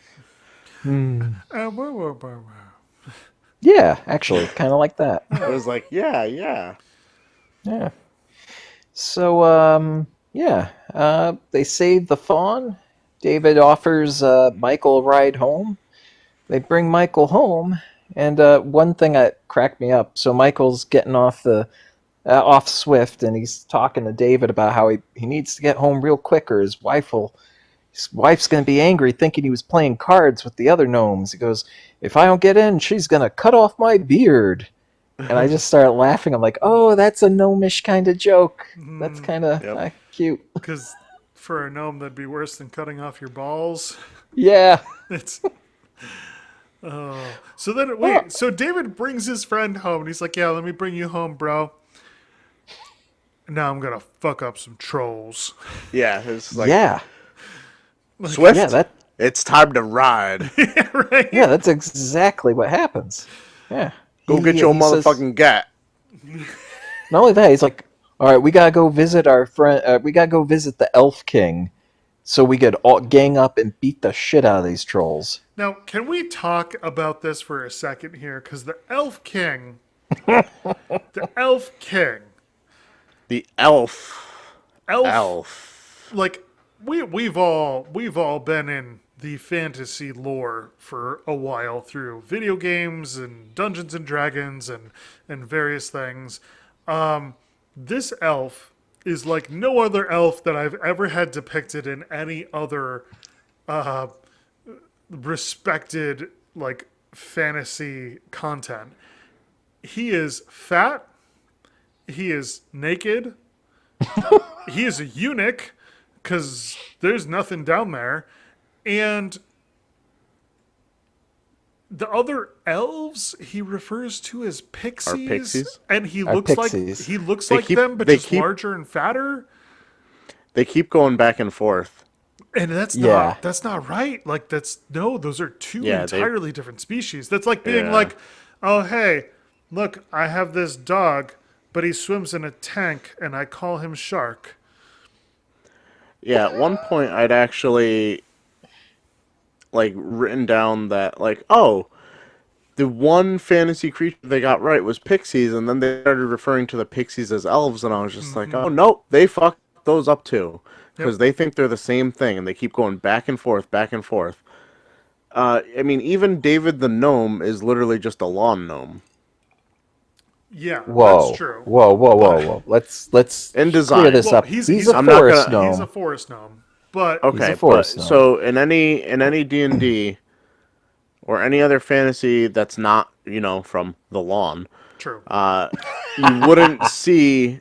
Whoa, whoa, whoa, whoa. Yeah, actually, kind of like that. It was like, yeah. Yeah. So they save the fawn. David offers Michael a ride home. They bring Michael home, and one thing that cracked me up. So Michael's getting off Swift, and he's talking to David about how he needs to get home real quick, or his wife's going to be angry, thinking he was playing cards with the other gnomes. He goes, "If I don't get in, she's going to cut off my beard." And I just started laughing. I'm like, "Oh, that's a gnomish kind of joke. That's kind of Yep. cute." Because for a gnome, that'd be worse than cutting off your balls. Yeah. It's. Oh. So then, wait. So David brings his friend home, and he's like, "Yeah, let me bring you home, bro. Now I'm gonna fuck up some trolls." Yeah. It's like, Yeah. Swift, Yeah, it's time to ride. Right? Yeah, that's exactly what happens. Yeah. Go get your he says- motherfucking gat. Not only that, he's like, "All right, we gotta go visit our friend. We gotta go visit the Elf King, so we could all gang up and beat the shit out of these trolls." Now, can we talk about this for a second here? Because the Elf King, the Elf King, The elf. like we've all been in the fantasy lore for a while through video games and Dungeons and Dragons and various things. This elf is like no other elf that I've ever had depicted in any other respected like fantasy content. He is fat. He is naked. He is a eunuch because there's nothing down there. And the other elves he refers to as pixies. pixies? And he Are looks pixies. like keep- them, but they just keep- larger and fatter. They keep going back and forth. And that's Yeah. not right. Like those are two Yeah, they- entirely different species. That's like being Yeah. like, "Oh hey, look, I have this dog, but he swims in a tank and I call him Shark." Yeah, at one point I'd actually like written down that like, oh, the one fantasy creature they got right was pixies, and then they started referring to the pixies as elves, and I was just like, oh no, they fucked those up too, because they think they're the same thing, and they keep going back and forth, back and forth. I mean, even David the gnome is literally just a lawn gnome Yeah, Whoa. that's true. Whoa. Let's in clear design. this Well, up. he's He's a I'm not forest gonna- gnome. He's a forest gnome, but Okay, a forest but gnome. so in any D&D or any other fantasy that's not, from the lawn, true. you wouldn't see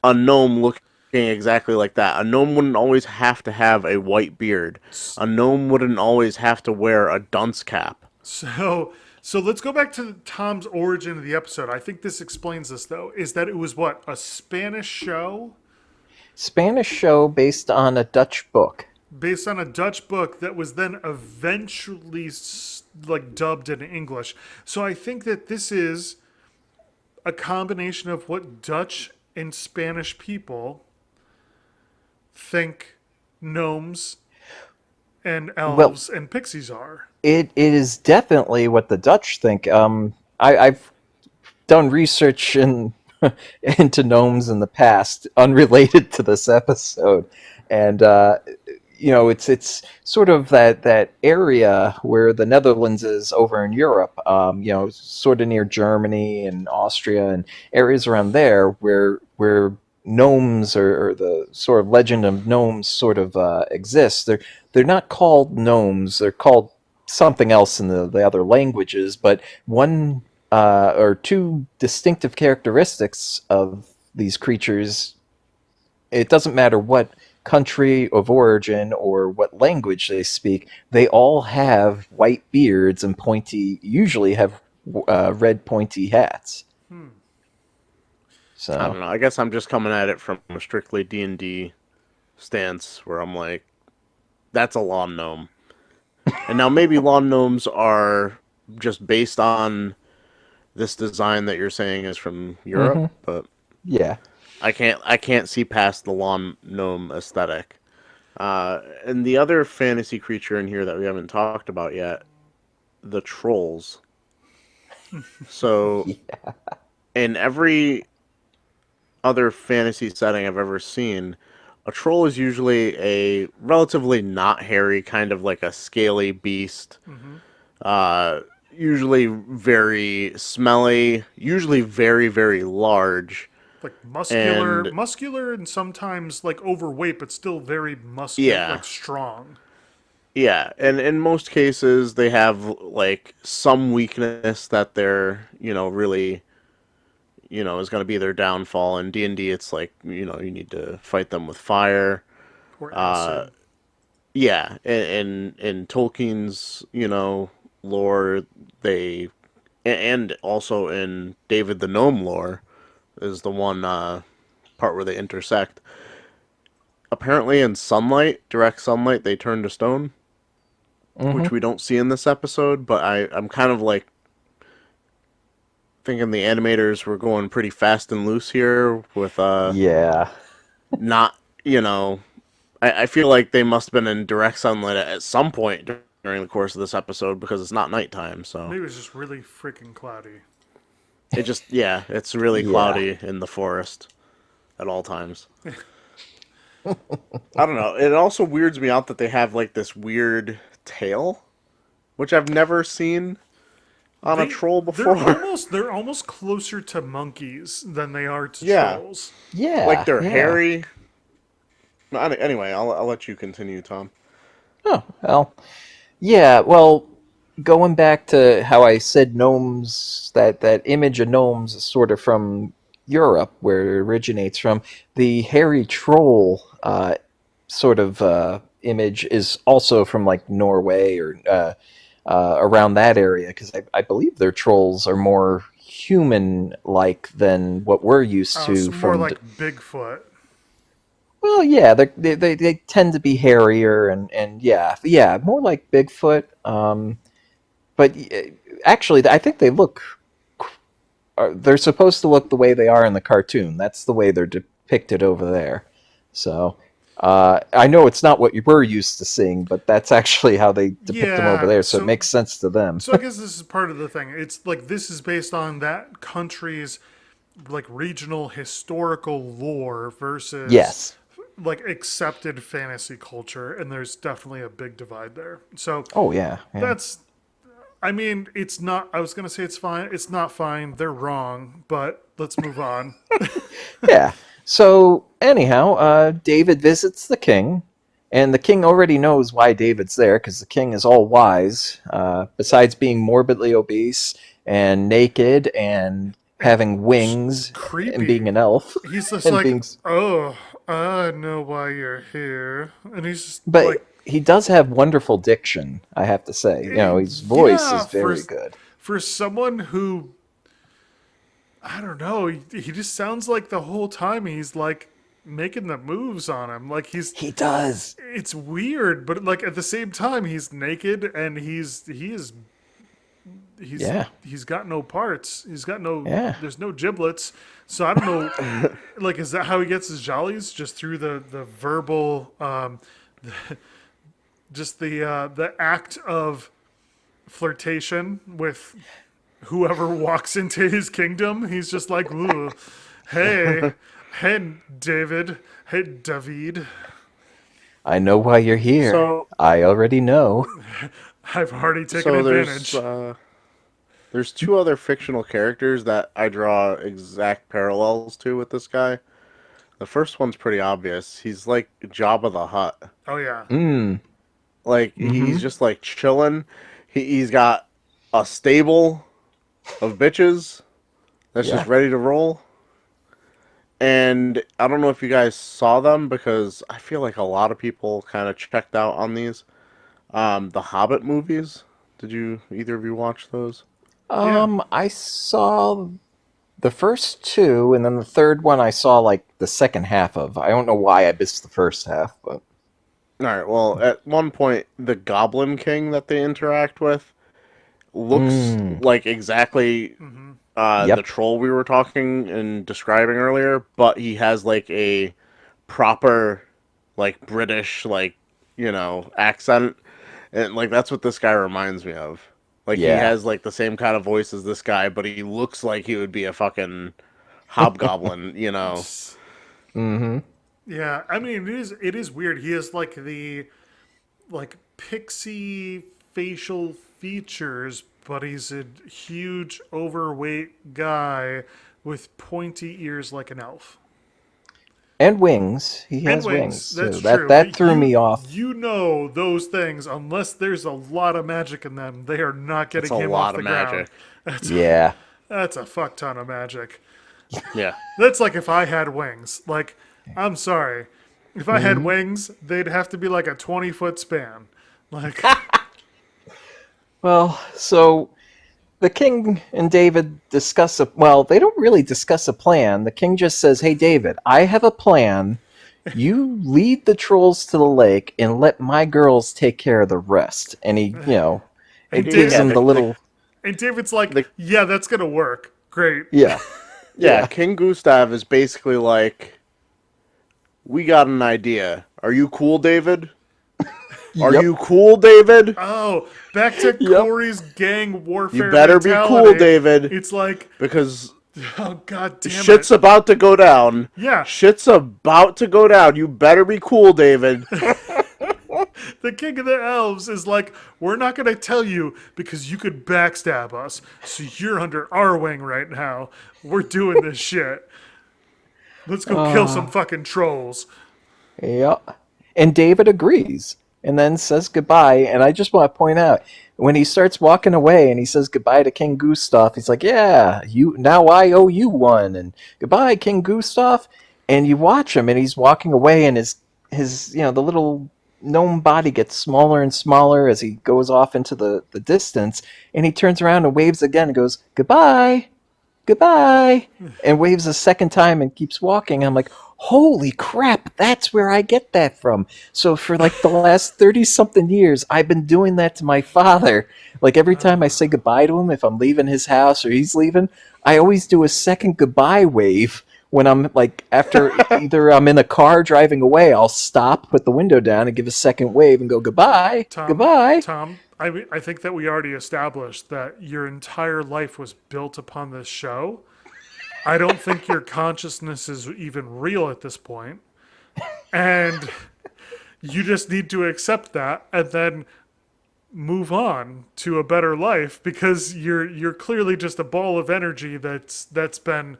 a gnome looking exactly like that. A gnome wouldn't always have to have a white beard. A gnome wouldn't always have to wear a dunce cap. So let's go back to Tom's origin of the episode. I think this explains this though. Is that it was what, a Spanish show Spanish show based on a Dutch book. based on a Dutch book that was then eventually like dubbed in English. So I think that this is a combination of what Dutch and Spanish people think gnomes and Well, elves and pixies are. it is definitely what the Dutch think. I've done research into gnomes in the past, unrelated to this episode, and it's sort of that area where the Netherlands is over in Europe. Sort of near Germany and Austria and areas around there where gnomes or the sort of legend of gnomes sort of exists. They're not called gnomes. They're called something else in the other languages, but one or two distinctive characteristics of these creatures, it doesn't matter what country of origin or what language they speak, they all have white beards and usually have red pointy hats. I don't So, know. I guess I'm just coming at it from a strictly D&D stance where I'm like, that's a lawn gnome. And now maybe lawn gnomes are just based on this design that you're saying is from Europe, but yeah. I can't see past the lawn gnome aesthetic. And the other fantasy creature in here that we haven't talked about yet, the trolls. So in every other fantasy setting I've ever seen, a troll is usually a relatively not hairy, kind of like a scaly beast. Usually very smelly, usually very, very large. Like muscular, And muscular, and sometimes like overweight, but still very muscular, yeah, like strong. yeah. And in most cases, they have like some weakness that they're, really, is going to be their downfall. In D&D, it's like, you need to fight them with fire. Or acid. Yeah, in Tolkien's, lore, and also in David the Gnome lore, is the one part where they intersect. Apparently, in direct sunlight, they turn to stone, which we don't see in this episode. But I'm kind of like thinking the animators were going pretty fast and loose here with Yeah. not, I feel like they must have been in direct sunlight at some point during the course of this episode because it's not nighttime. So Maybe it was just really freaking cloudy. it's really Yeah. cloudy in the forest at all times. I don't know. It also weirds me out that they have like this weird tail, which I've never seen on a troll before. They're almost closer to monkeys than they are to Yeah. trolls. Yeah. Like they're yeah. hairy. No, anyway, I'll let you continue, Tom. Oh, well. Yeah, well, going back to how I said gnomes, that image of gnomes is sort of from Europe, where it originates from. The hairy troll sort of image is also from like Norway or around that area, because I believe their trolls are more human-like than what we're used to It's more from. like Bigfoot. Well, yeah, they tend to be hairier and yeah, more like Bigfoot. But actually, I think they look. They're supposed to look the way they are in the cartoon. That's the way they're depicted over there. So I know it's not what we're used to seeing, but that's actually how they depict them over there. So it makes sense to them. So I guess this is part of the thing. It's like this is based on that country's like regional historical lore versus Yes. like accepted fantasy culture, and there's definitely a big divide there. So Oh yeah. that's, I mean, it's not, I was going to say it's fine. It's not fine. They're wrong, but let's move on. Yeah. So anyhow, David visits the king, and the king already knows why David's there because the king is all wise. Besides being morbidly obese and naked and having wings Creepy. and being an elf, He's just and like, being oh, I know why you're here. And he's just But like, he does have wonderful diction, I have to say. His voice yeah, is very good. for someone who, I don't know, he just sounds like the whole time he's like making the moves on him. Like He does. it's weird, but like at the same time he's naked and he's Yeah. he's got no parts. He's got no Yeah. there's no giblets. So I don't know, like is that how he gets his jollies? Just through the verbal, just the act of flirtation with whoever walks into his kingdom. He's just like, ooh, hey, hey, David, hey, David. I know why you're here. So I already know. I've already taken so advantage. there's two other fictional characters that I draw exact parallels to with this guy. The first one's pretty obvious. He's like Jabba the Hutt. Oh yeah, Mm. Like Mm-hmm. he's just like chilling. He's got a stable of bitches that's Yeah. just ready to roll. And I don't know if you guys saw them because I feel like a lot of people kind of checked out on these. The Hobbit movies. Did you either of you watch those? yeah. I saw the first two, and then the third one I saw like the second half of. I don't know why I missed the first half, but All right. Well, at one point, the Goblin King that they interact with looks mm. like exactly the Yep. troll we were talking and describing earlier, but he has like a proper, like British, like accent, and like that's what this guy reminds me of. Like he Yeah. has like the same kind of voice as this guy, but he looks like he would be a fucking hobgoblin. Mm-hmm. Yeah, I mean it is weird. He has like the like pixie facial features, but he's a huge overweight guy with pointy ears like an elf. And wings. He And has wings, wings that's too. That true. that But threw me off. you know those things, unless there's a lot of magic in them, they are not That's getting a him off lot the of ground. magic. Yeah. That's a fuck ton of magic. Yeah. That's like if I had wings. Like, I'm sorry. If I had Mm-hmm. wings, they'd have to be like a 20-foot span. Like, Well, so the king and David discuss a well, they don't really discuss a plan. The king just says, "Hey David, I have a plan. You lead the trolls to the lake and let my girls take care of the rest." And and, it gives da- Yeah. him the little and David's like, The yeah, that's going to work. Great. yeah. Yeah, Yeah. King Gustav is basically like, we got an idea. Are you cool, David? Are Yep. you cool, David? Oh, back to Yep. Cory's gang warfare You better be mentality. cool, David, It's like, because oh, god damn shit's it. about to go down. Yeah. Shit's about to go down. You better be cool, David. The king of the elves is like, we're not going to tell you because you could backstab us. So you're under our wing right now. We're doing this shit. Let's go kill some fucking trolls. Yeah. And David agrees and then says goodbye. And I just want to point out when he starts walking away and he says goodbye to King Gustav, he's like, "Yeah, you now I owe you one." And goodbye, King Gustav. And you watch him and he's walking away and his the little gnome body gets smaller and smaller as he goes off into the distance, and he turns around and waves again and goes, "Goodbye. Goodbye," and waves a second time and keeps walking. I'm like, holy crap, that's where I get that from. So for like the last 30 something years, I've been doing that to my father. Like every time I say goodbye to him, if I'm leaving his house or he's leaving, I always do a second goodbye wave. When I'm like, after either I'm in a car driving away, I'll stop, put the window down, and give a second wave and go goodbye, goodbye. Tom, I think that we already established that your entire life was built upon this show. I don't think your consciousness is even real at this point. And you just need to accept that and then move on to a better life because you're clearly just a ball of energy that's been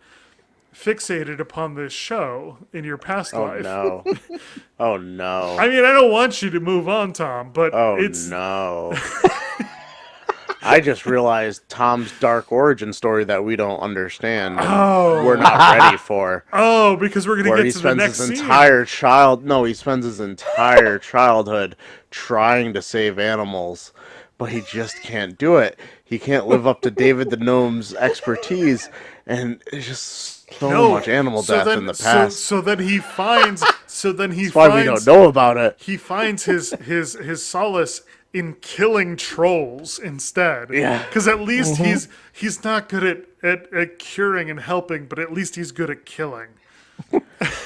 fixated upon this show in your past Oh life. no. Oh no. I mean, I don't want you to move on, Tom, but Oh it's no. I just realized Tom's dark origin story that we don't understand and we're Oh. not ready for. Oh, because we're going Where to he get to the spends next his scene. he spends his entire childhood trying to save animals, but he just can't do it. He can't live up to David the Gnome's expertise, and it's just so much animal death in the past. So then he finds. That's why we don't know about it. He finds his solace in killing trolls instead. Yeah. Because at least he's not good at curing and helping, but at least he's good at killing.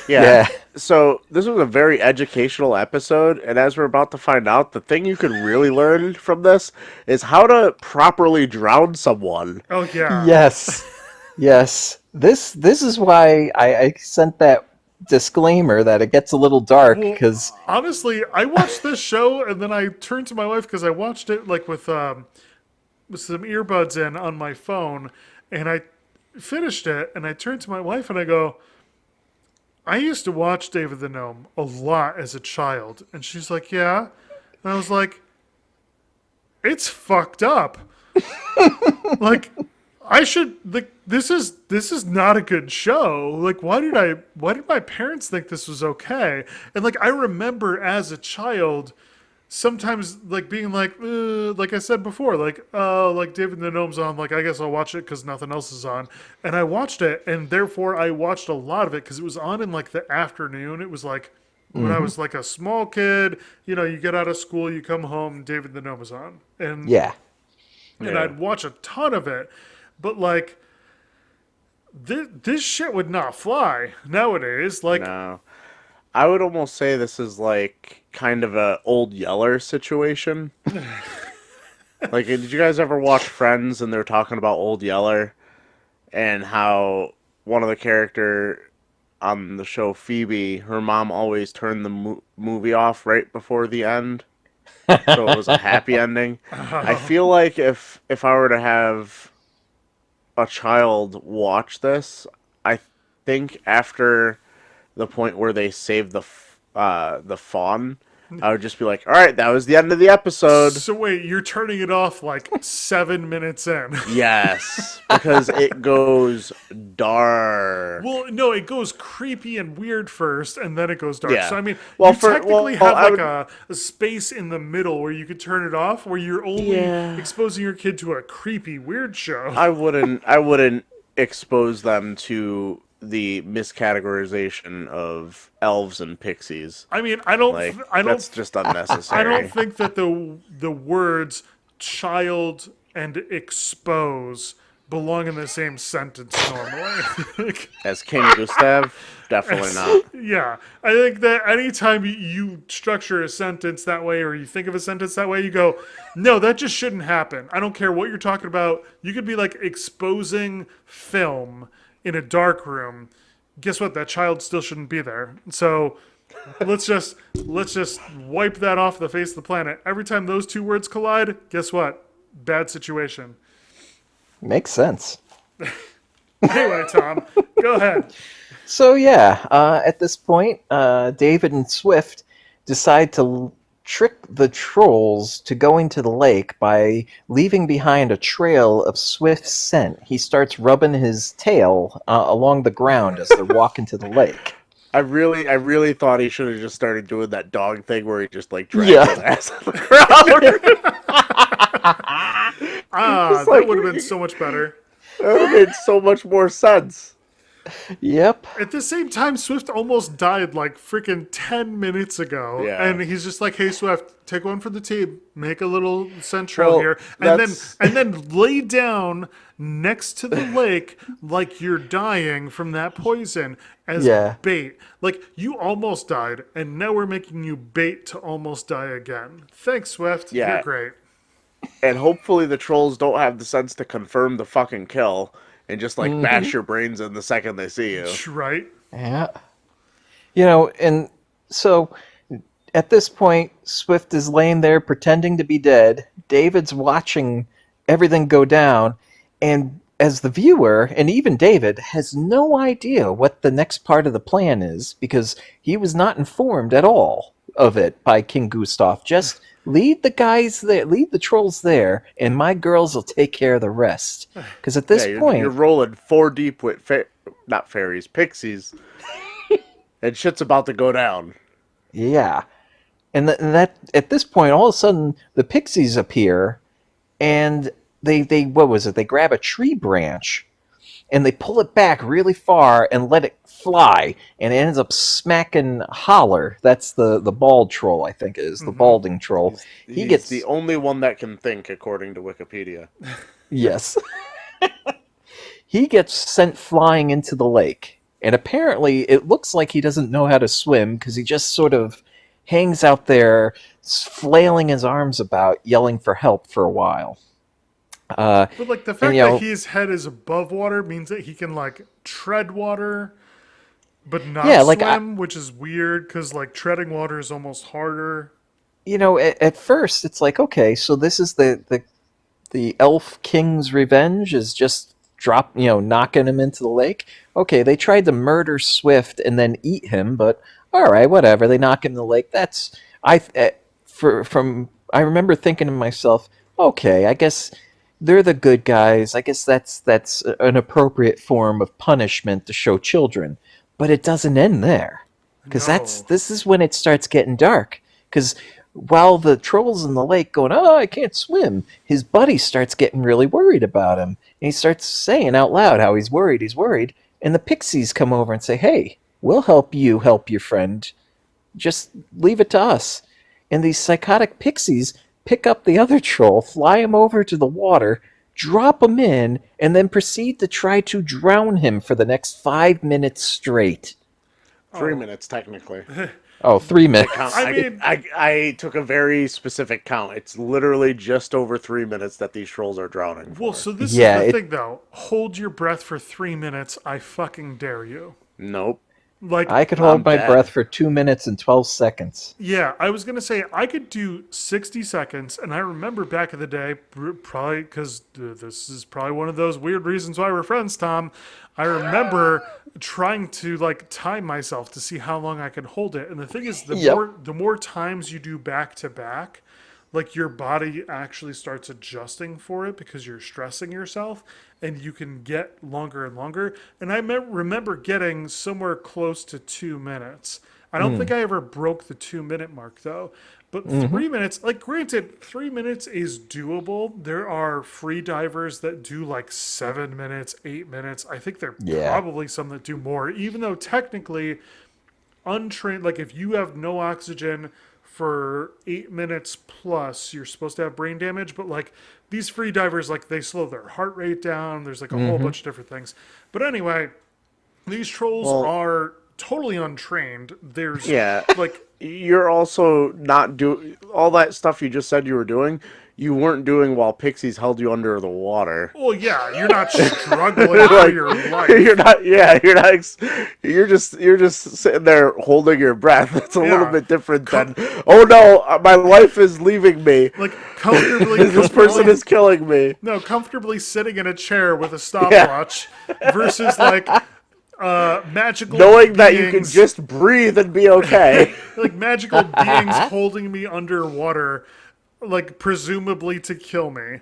Yeah. So this was a very educational episode, and as we're about to find out, the thing you can really learn from this is how to properly drown someone. Oh yeah. Yes. This is why I sent that disclaimer that it gets a little dark, because Honestly, I watched this show and then I turned to my wife because I watched it like with some earbuds in on my phone, and I finished it and I turned to my wife and I go, I used to watch David the Gnome a lot as a child. And she's like, yeah. And I was like, it's fucked up. Like, I should, like, this is not a good show. Like, why did my parents think this was okay? And like, I remember as a child sometimes like being like I said before, like David the Gnome's on, like I guess I'll watch it because nothing else is on, and I watched it, and therefore I watched a lot of it because it was on in like the afternoon. It was like when I was like a small kid, you know, you get out of school, you come home, David the Gnome is on, and I'd watch a ton of it, but like this shit would not fly nowadays. Like, No. I would almost say this is like kind of a Old Yeller situation. Like, did you guys ever watch Friends and they're talking about Old Yeller and how one of the character on the show, Phoebe, her mom always turned the movie off right before the end, so it was a happy ending. I feel like if I were to have a child watch this, I think after the point where they save the fawn, I would just be like, all right, that was the end of the episode. so wait, you're turning it off like 7 minutes in. Yes, because it goes dark. Well, no, it goes creepy and weird first, and then it goes dark. Yeah. So, I mean, Well, you technically have I like would- a space in the middle where you could turn it off, where you're only exposing your kid to a creepy, weird show. I wouldn't expose them to the miscategorization of elves and pixies. I mean, That's just unnecessary. I don't think that the words child and expose belong in the same sentence normally. As King Gustav, definitely not. Yeah, I think that anytime you structure a sentence that way or you think of a sentence that way, you go, no, that just shouldn't happen. I don't care what you're talking about. You could be like exposing film in a dark room. Guess what? That child still shouldn't be there. So let's just wipe that off the face of the planet. Every time those two words collide, guess what? Bad situation. makes sense. Anyway, Tom, go ahead. So at this point, David and Swift decide to trick the trolls to going to the lake by leaving behind a trail of Swift's scent. He starts rubbing his tail along the ground as they're walking to the lake. I really thought he should have just started doing that dog thing where he just like drags Yeah. his ass on the ground. That would have been so much better. That would have made so much more sense. Yep. At the same time, Swift almost died like freaking 10 minutes ago. Yeah. And he's just like, hey, Swift, take one for the team. Make a little central Well, here. And then lay down next to the lake like you're dying from that poison as bait. Like, you almost died, and now we're making you bait to almost die again. Thanks, Swift. Yeah. You're great. And hopefully the trolls don't have the sense to confirm the fucking kill and just like bash your brains in the second they see you. Right? Yeah. You know, and so at this point, Swift is laying there pretending to be dead. David's watching everything go down, and as the viewer, and even David, has no idea what the next part of the plan is because he was not informed at all of it by King Gustav. Just lead the guys there, lead the trolls there, and my girls will take care of the rest. Because at this Yeah, you're point, rolling 4 deep with not fairies, pixies, and shit's about to go down. yeah, and that at this point, all of a sudden, the pixies appear, and they what was it? They grab a tree branch and they pull it back really far and let it fly, and it ends up smacking Holler. That's the bald troll, I think it is the balding troll. He He's gets the only one that can think, according to Wikipedia. yes, he gets sent flying into the lake, and apparently it looks like he doesn't know how to swim because he just sort of hangs out there, flailing his arms about, yelling for help for a while. But like the fact you know, that his head is above water means that he can like tread water, but not yeah, like swim, which is weird because like treading water is almost harder. at first it's like, okay, so this is the elf king's revenge is just knocking him into the lake. Okay, they tried to murder Swift and then eat him, but all right, whatever. They knock him in the lake. That's I remember thinking to myself, okay, I guess they're the good guys. I guess that's an appropriate form of punishment to show children. But it doesn't end there, because No. this is when it starts getting dark. Because while the troll's in the lake going, oh, I can't swim, his buddy starts getting really worried about him. And he starts saying out loud how he's worried, And the pixies come over and say, hey, we'll help you help your friend. Just leave it to us. And these psychotic pixies pick up the other troll, fly him over to the water, drop him in, and then proceed to try to drown him for the next 5 minutes straight. 3 minutes, technically. Oh, 3 minutes. I took a very specific count. It's literally just over 3 minutes that these trolls are drowning for. Well, so this Yeah, is the thing though. Hold your breath for 3 minutes. I fucking dare you. Nope. Like I could hold my dead. breath for 2 minutes and 12 seconds. Yeah, I was gonna say I could do 60 seconds, and I remember back in the day, probably because this is probably one of those weird reasons why we're friends, Tom. I remember trying to like time myself to see how long I could hold it, and the thing is, the more times you do back to back, like your body actually starts adjusting for it because you're stressing yourself, and you can get longer and longer. And I remember getting somewhere close to 2 minutes. I don't think I ever broke the 2 minute mark though. But 3 minutes, like granted, 3 minutes is doable. There are free divers that do like 7 minutes, 8 minutes. I think there are probably some that do more, even though technically untrained, like if you have no oxygen for 8 minutes plus, you're supposed to have brain damage. But like these free divers, like they slow their heart rate down. There's like a whole bunch of different things. But anyway, these trolls are totally untrained. There's like You're also not doing all that stuff you just said you were doing. You weren't doing while pixies held you under the water. well, yeah, you're not struggling for your life. You're not. Yeah, you're not. You're just sitting there holding your breath. It's a little bit different than. Oh no, my life is leaving me. Like comfortably, This person is killing me. no, comfortably sitting in a chair with a stopwatch versus like magical Knowing that you can beings- just breathe and be okay. like magical beings holding me underwater, like presumably to kill me.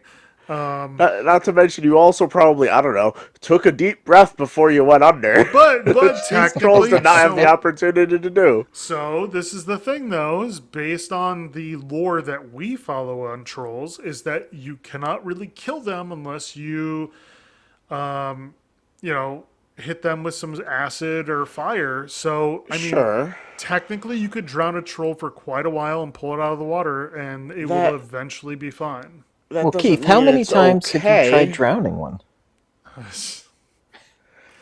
Not to mention, you also probably, I don't know, took a deep breath before you went under. But These trolls technically, did not have the opportunity to do. so this is the thing, though, is based on the lore that we follow on trolls, is that you cannot really kill them unless you, hit them with some acid or fire. So I mean, Sure. technically, you could drown a troll for quite a while and pull it out of the water, and it will eventually be fine. That Well, doesn't Keith, how mean many it's times have okay. you tried drowning one?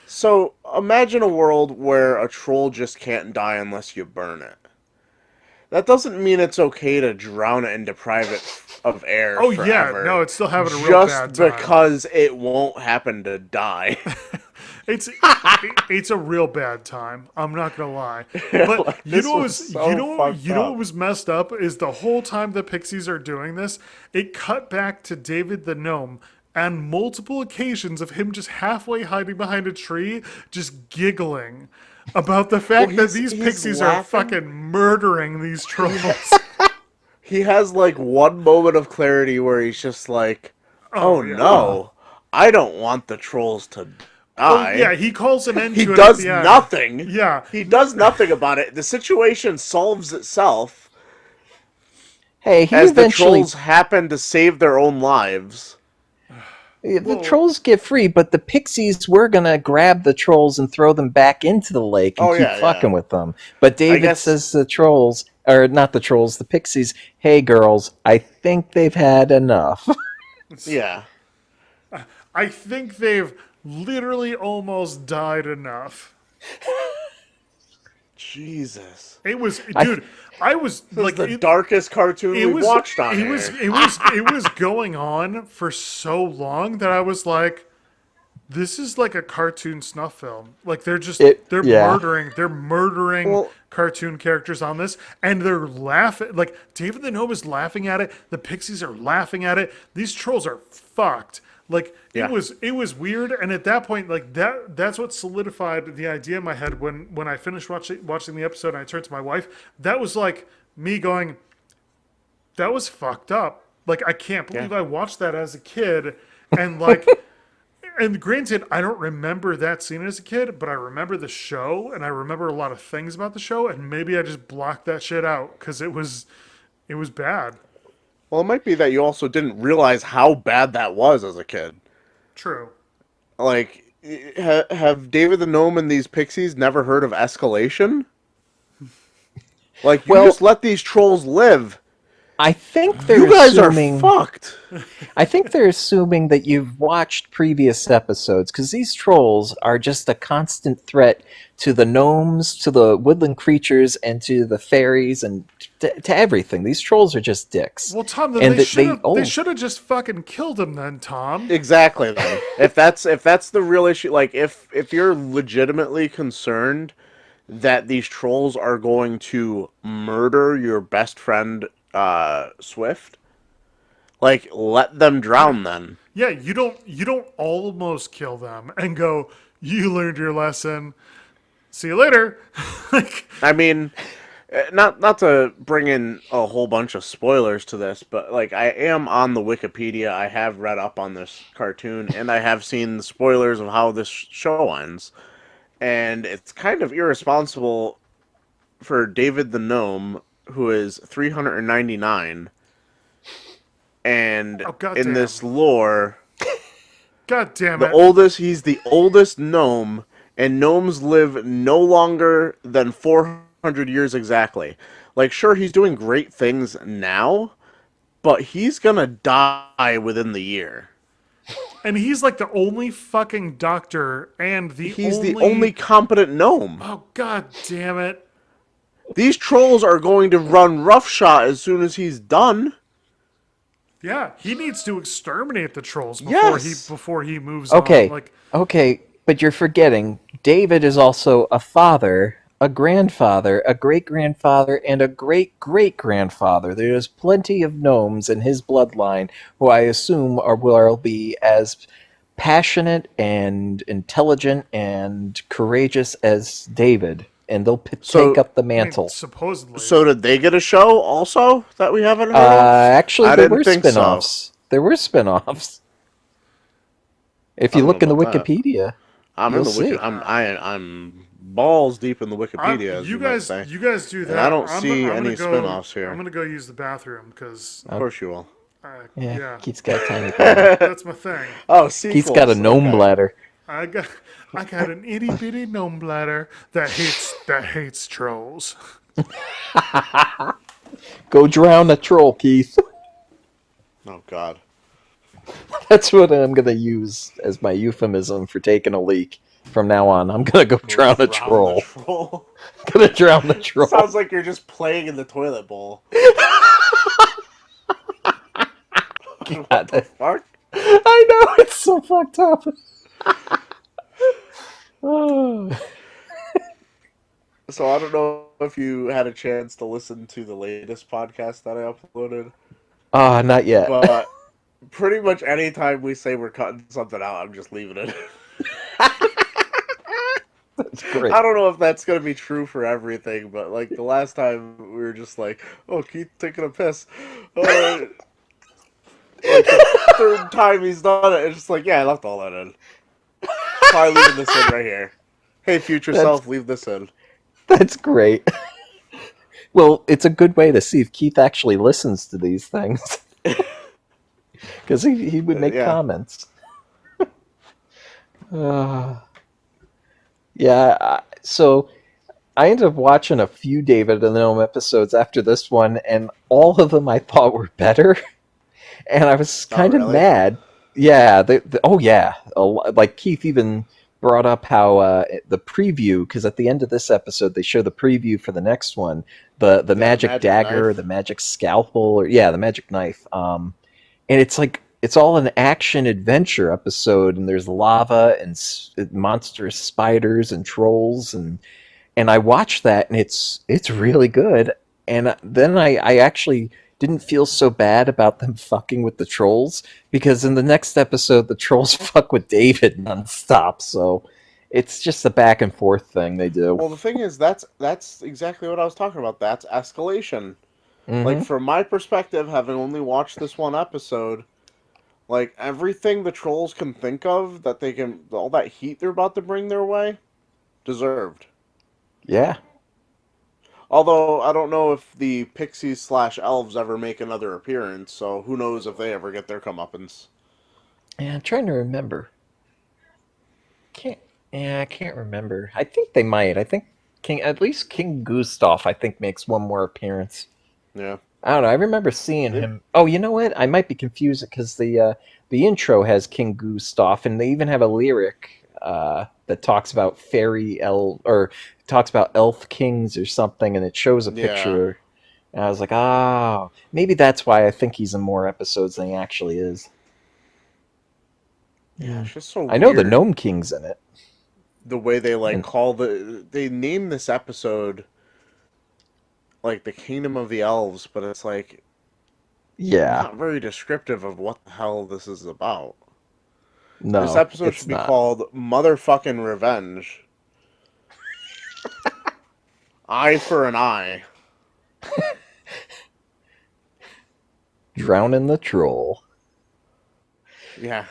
So imagine a world where a troll just can't die unless you burn it. That doesn't mean it's okay to drown it and deprive it of air. Oh forever, yeah, no, it's still having a real bad just time. because it won't happen to die. It's a real bad time. I'm not gonna lie. But Like, you this know was what's so you know fucked you know up. what was messed up is the whole time the Pixies are doing this, it cut back to David the Gnome on multiple occasions of him just halfway hiding behind a tree, just giggling about the fact that these he's Pixies are laughing. fucking murdering these trolls. he has like one moment of clarity where he's just like, Oh "Oh yeah. no, I don't want the trolls to Oh yeah. die." He calls an end He to it at does the end. nothing. Yeah. He does nothing about it. The situation solves itself Hey, he as the eventually trolls happen to save their own lives. the Well, trolls get free, but the pixies were gonna grab the trolls and throw them back into the lake and Oh keep yeah, yeah. fucking with them. But I David guess says to the trolls, or not the trolls, the pixies, "Hey girls, I think they've had enough." yeah. I think they've literally almost died enough. Jesus. It was, I dude. I was This is like, the darkest cartoon it we've was, watched on it here. was, it was, it was going on for so long that I was like, this is like a cartoon snuff film. Like they're Yeah. murdering Well, cartoon characters on this, and they're laughing. Like David the Gnome is laughing at it. The Pixies are laughing at it. These trolls are fucked. Like yeah. it was weird, and at that point, like that's what solidified the idea in my head when I finished watching the episode and I turned to my wife. That was like me going, that was fucked up. Like I can't believe Yeah. I watched that as a kid, and like. And granted, I don't remember that scene as a kid, but I remember the show, and I remember a lot of things about the show, and maybe I just blocked that shit out because it was bad. Well, it might be that you also didn't realize how bad that was as a kid. True. Like, have David the Gnome and these pixies never heard of escalation? Like, you Well, just let these trolls live. I think they're You guys are assuming. fucked. I think they're assuming that you've watched previous episodes because these trolls are just a constant threat to the gnomes, to the woodland creatures, and to the fairies, and to everything. These trolls are just dicks. Well, Tom, then And they should have just fucking killed him then, Tom. Exactly. Then, if that's the real issue, like if you're legitimately concerned that these trolls are going to murder your best friend, Swift, like let them drown then. Yeah, you don't almost kill them and go, you learned your lesson. See you later. Like, I mean, not to bring in a whole bunch of spoilers to this, but like I am on the Wikipedia. I have read up on this cartoon, and I have seen the spoilers of how this show ends. And it's kind of irresponsible for David the Gnome, who is 399, and oh in goddamn. this lore, God damn it. he's the oldest gnome, and gnomes live no longer than 400 years exactly. Like, sure, he's doing great things now, but he's gonna die within the year. And he's like the only fucking doctor and He's the only competent gnome. Oh god damn it. These trolls are going to run roughshod as soon as he's done. Yeah, he needs to exterminate the trolls Yes. before he moves Okay, on. Like okay, but you're forgetting David is also a father, a grandfather, a great grandfather, and a great great grandfather. There's plenty of gnomes in his bloodline who I assume will be as passionate and intelligent and courageous as David, and they'll take up the I mean, mantle. supposedly. So did they get a show also that we haven't heard of? Actually, I there didn't were think so. spin-offs. There were spin-offs. If I you don't look in know the about that. Wikipedia, I'm you'll in the see. wiki. I'm balls deep in the Wikipedia. As you might guys say. you guys do that. And I don't I'm, see I'm any gonna go, spin-offs here. I'm gonna go use the bathroom because Of course you will. Yeah, Keith's got a tiny bladder. that's my thing. Oh, sequels. Keith's got a gnome Okay. bladder. I got an itty bitty gnome bladder that hates trolls. Go drown a troll, Keith. Oh God. That's what I'm gonna use as my euphemism for taking a leak. From now on, I'm gonna go drown a troll. troll. Gonna drown the troll. Sounds like you're just playing in the toilet bowl. God, Fuck. I know, it's so fucked up. Oh. So I don't know if you had a chance to listen to the latest podcast that I uploaded, Not yet. but pretty much anytime we say we're cutting something out, I'm just leaving it. great. I don't know if that's gonna be true for everything, but like the last time we were just like, "Oh, Keith taking a piss," uh, like the third time he's done it, it's just like, "Yeah, I left all that in. Probably leaving this in right here. Hey, future That's self, leave this in." that's great. Well, it's a good way to see if Keith actually listens to these things because he would make Yeah, comments. Uh, yeah, so I ended up watching a few David and the Gnome episodes after this one, and all of them I thought were better, and I was not kind of really. mad. Yeah, oh yeah, like Keith even brought up how the preview, because at the end of this episode they show the preview for the next one, the Yeah, the magic magic dagger, knife. the magic scalpel, or yeah, the magic knife. And it's like it's all an action adventure episode, and there's lava and monstrous spiders and trolls, and I watched that, and it's really good. And then I actually didn't feel so bad about them fucking with the trolls, because in the next episode the trolls fuck with David nonstop. So it's just a back and forth thing they do. Well, the thing is, that's exactly what I was talking about. That's escalation. Like Hmm. from my perspective, having only watched this one episode, like everything the trolls can think of that they can, all that heat they're about to bring their way, deserved. Yeah. Although I don't know if the pixies slash elves ever make another appearance, so who knows if they ever get their comeuppance. Yeah, I'm trying to remember. Can't. Yeah, I can't remember. I think they might. I think at least King Gustav, I think, makes one more appearance. Yeah, I don't know. I remember seeing they him. Oh, you know what? I might be confused because the intro has King Gustav, and they even have a lyric that talks about fairy elf, or talks about elf kings or something, and it shows a yeah, picture. And I was like, oh, maybe that's why I think he's in more episodes than he actually is. yeah. Hmm. It's just so I know the weird Gnome King's in it, the way they like and call they name this episode like the Kingdom of the Elves, but it's like yeah, not very descriptive of what the hell this is about. This no, episode it's should be not. called Motherfucking Revenge. Eye for an eye. Drowning the Troll. Yeah.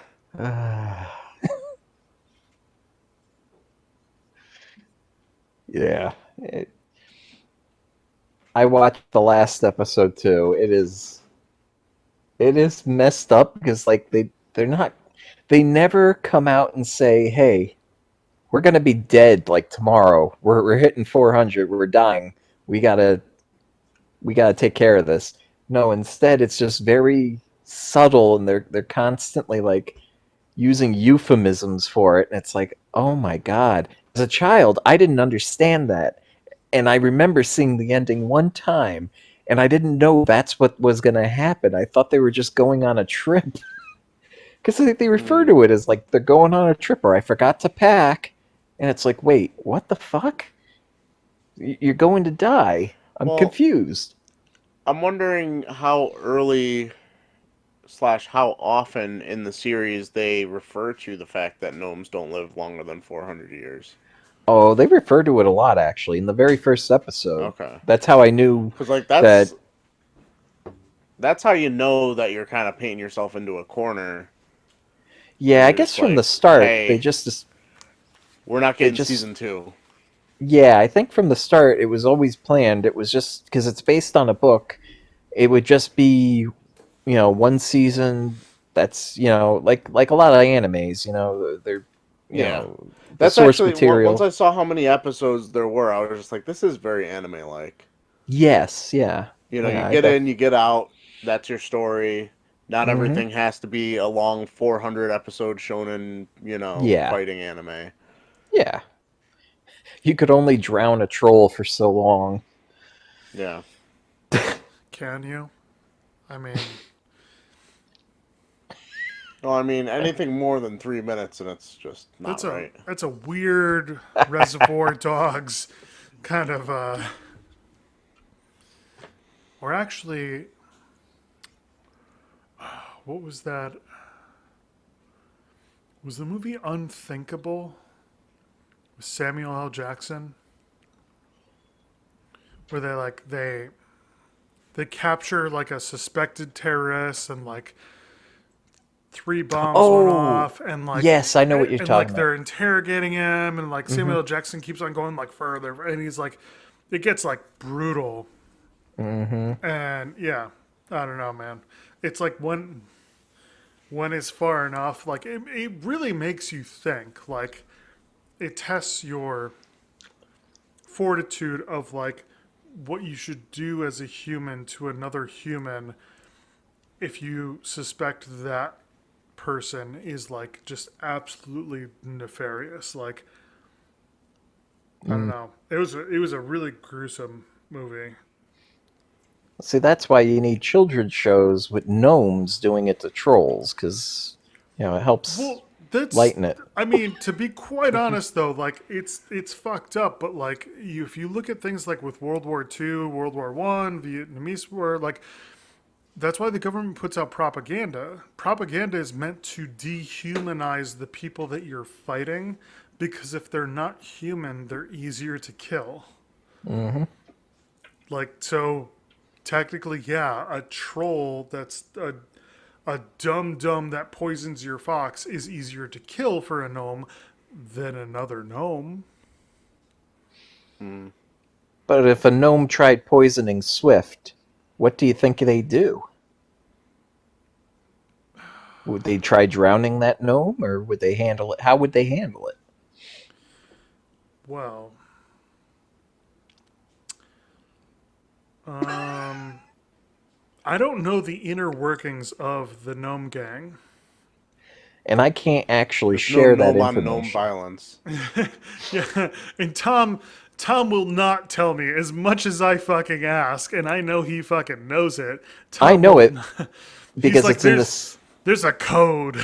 Yeah. I watched the last episode too. It is messed up because like they're not they never come out and say, "Hey, we're gonna be dead like tomorrow. We're hitting 400. We're dying. We gotta we gotta take care of this." No, instead it's just very subtle, and they're constantly like using euphemisms for it, and it's like, oh my god. As a child, I didn't understand that, and I remember seeing the ending one time, and I didn't know that's what was going to happen. I thought they were just going on a trip because they refer Mm. to it as like they're going on a trip, or I forgot to pack, and it's like, wait, what the fuck? You're going to die. I'm Well, confused. I'm wondering how early slash how often in the series they refer to the fact that gnomes don't live longer than 400 years. Oh, they refer to it a lot actually in the very first episode. Okay. That's how I knew Because like that. that's how you know that you're kind of painting yourself into a corner Yeah, when I you're guess just from the like, start hey, we're not they getting just season two. yeah, I think from the start it was always planned. It was just because it's based on a book. It would just be, one season. That's like a lot of animes. They're you Yeah. know the That's source actually once material. I saw how many episodes there were, I was just like, this is very anime like. Yes, yeah, You know, you yeah. I get def. in, you get out, that's your story. Not Hmm. everything has to be a long 400 episode shonen, Yeah, fighting anime. yeah. You could only drown a troll for so long. Yeah. Can you? I mean, No, I mean anything more than 3 minutes and it's just not that's a right. that's a weird Reservoir Dogs kind of or actually what was that? Was the movie Unthinkable Samuel L. Jackson, where they capture like a suspected terrorist and like three bombs went Oh, off and like yes, I know what you're talking about. they're interrogating him and like Hmm. Samuel L. Jackson keeps on going like further and he's like it gets like brutal Hmm. and yeah, I don't know, man. It's like when it's far enough, like it really makes you think. Like it tests your fortitude of like what you should do as a human to another human if you suspect that person is like just absolutely nefarious. Like I don't know. It was a really gruesome movie. See, that's why you need children's shows with gnomes doing it to trolls, because it helps Well, that's. lighten it. I mean, to be quite honest, though, like it's fucked up. But like, if you look at things like with World War II, World War One, Vietnamese War, like that's why the government puts out propaganda. Propaganda is meant to dehumanize the people that you're fighting, because if they're not human, they're easier to kill. Hmm. Like so, technically, yeah, a troll that's a dum that poisons your fox is easier to kill for a gnome than another gnome. But if a gnome tried poisoning Swift, what do you think they do? Would they try drowning that gnome, or would they handle it? How would they handle it? Well, um, I don't know the inner workings of the gnome gang. And I can't actually There's no share that gnome on gnome information. violence. Yeah, and Tom will not tell me as much as I fucking ask, and I know he fucking knows it. I Tom know will. it Not, he's because like, it's in there's this. there's a code.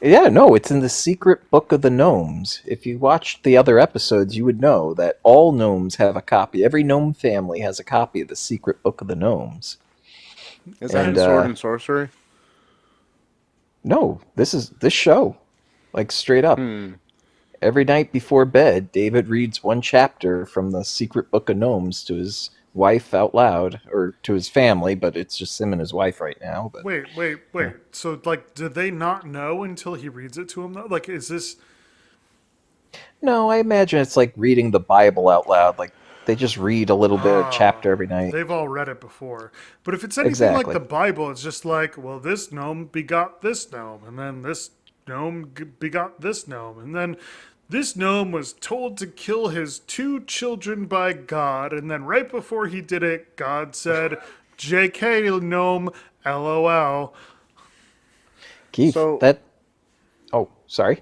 Yeah, no, it's in the secret book of the gnomes. If you watched the other episodes, you would know that all gnomes have a copy. Every gnome family has a copy of the secret book of the gnomes. Is that in And And Sword and Sorcery? no, this is this show, like straight up. Hmm. Every night before bed, David reads one chapter from the secret book of gnomes to his wife out loud, or to his family, but it's just him and his wife right now. But wait. yeah. So, like, did they not know until he reads it to him? Though, like, is this? No, I imagine it's like reading the Bible out loud. Like they just read a little bit of Oh, chapter every night. they've all read it before. But if it's anything like the Exactly. Bible, it's just like, well, this gnome begot this gnome, and then this begot this gnome, and then this gnome was told to kill his two children by God, and then right before he did it, God said, "J.K. gnome, LOL." Keith, So, that. Oh, sorry.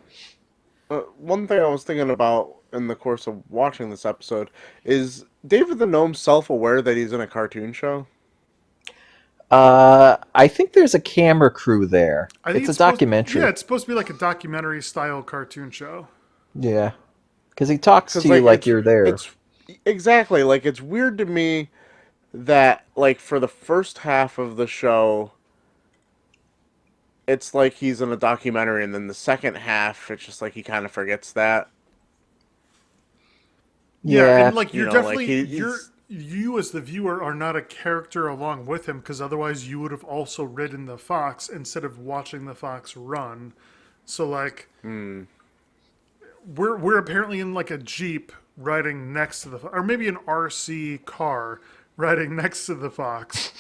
one thing I was thinking about in the course of watching this episode is David the Gnome self-aware that he's in a cartoon show? I think there's a camera crew there. I think It's a it's supposed, yeah, documentary. it's supposed to be like a documentary style cartoon show. Yeah, because he talks Because to you like like you're there. it's exactly like it's weird to me that like for the first half of the show it's like he's in a documentary, and then the second half it's just like he kind of forgets that. Yeah, and Yeah, like You you're know, like definitely he's you as the viewer are not a character along with him because otherwise you would have also ridden the fox instead of watching the fox run. So like we're apparently in like a jeep riding next to the or maybe an RC car riding next to the fox.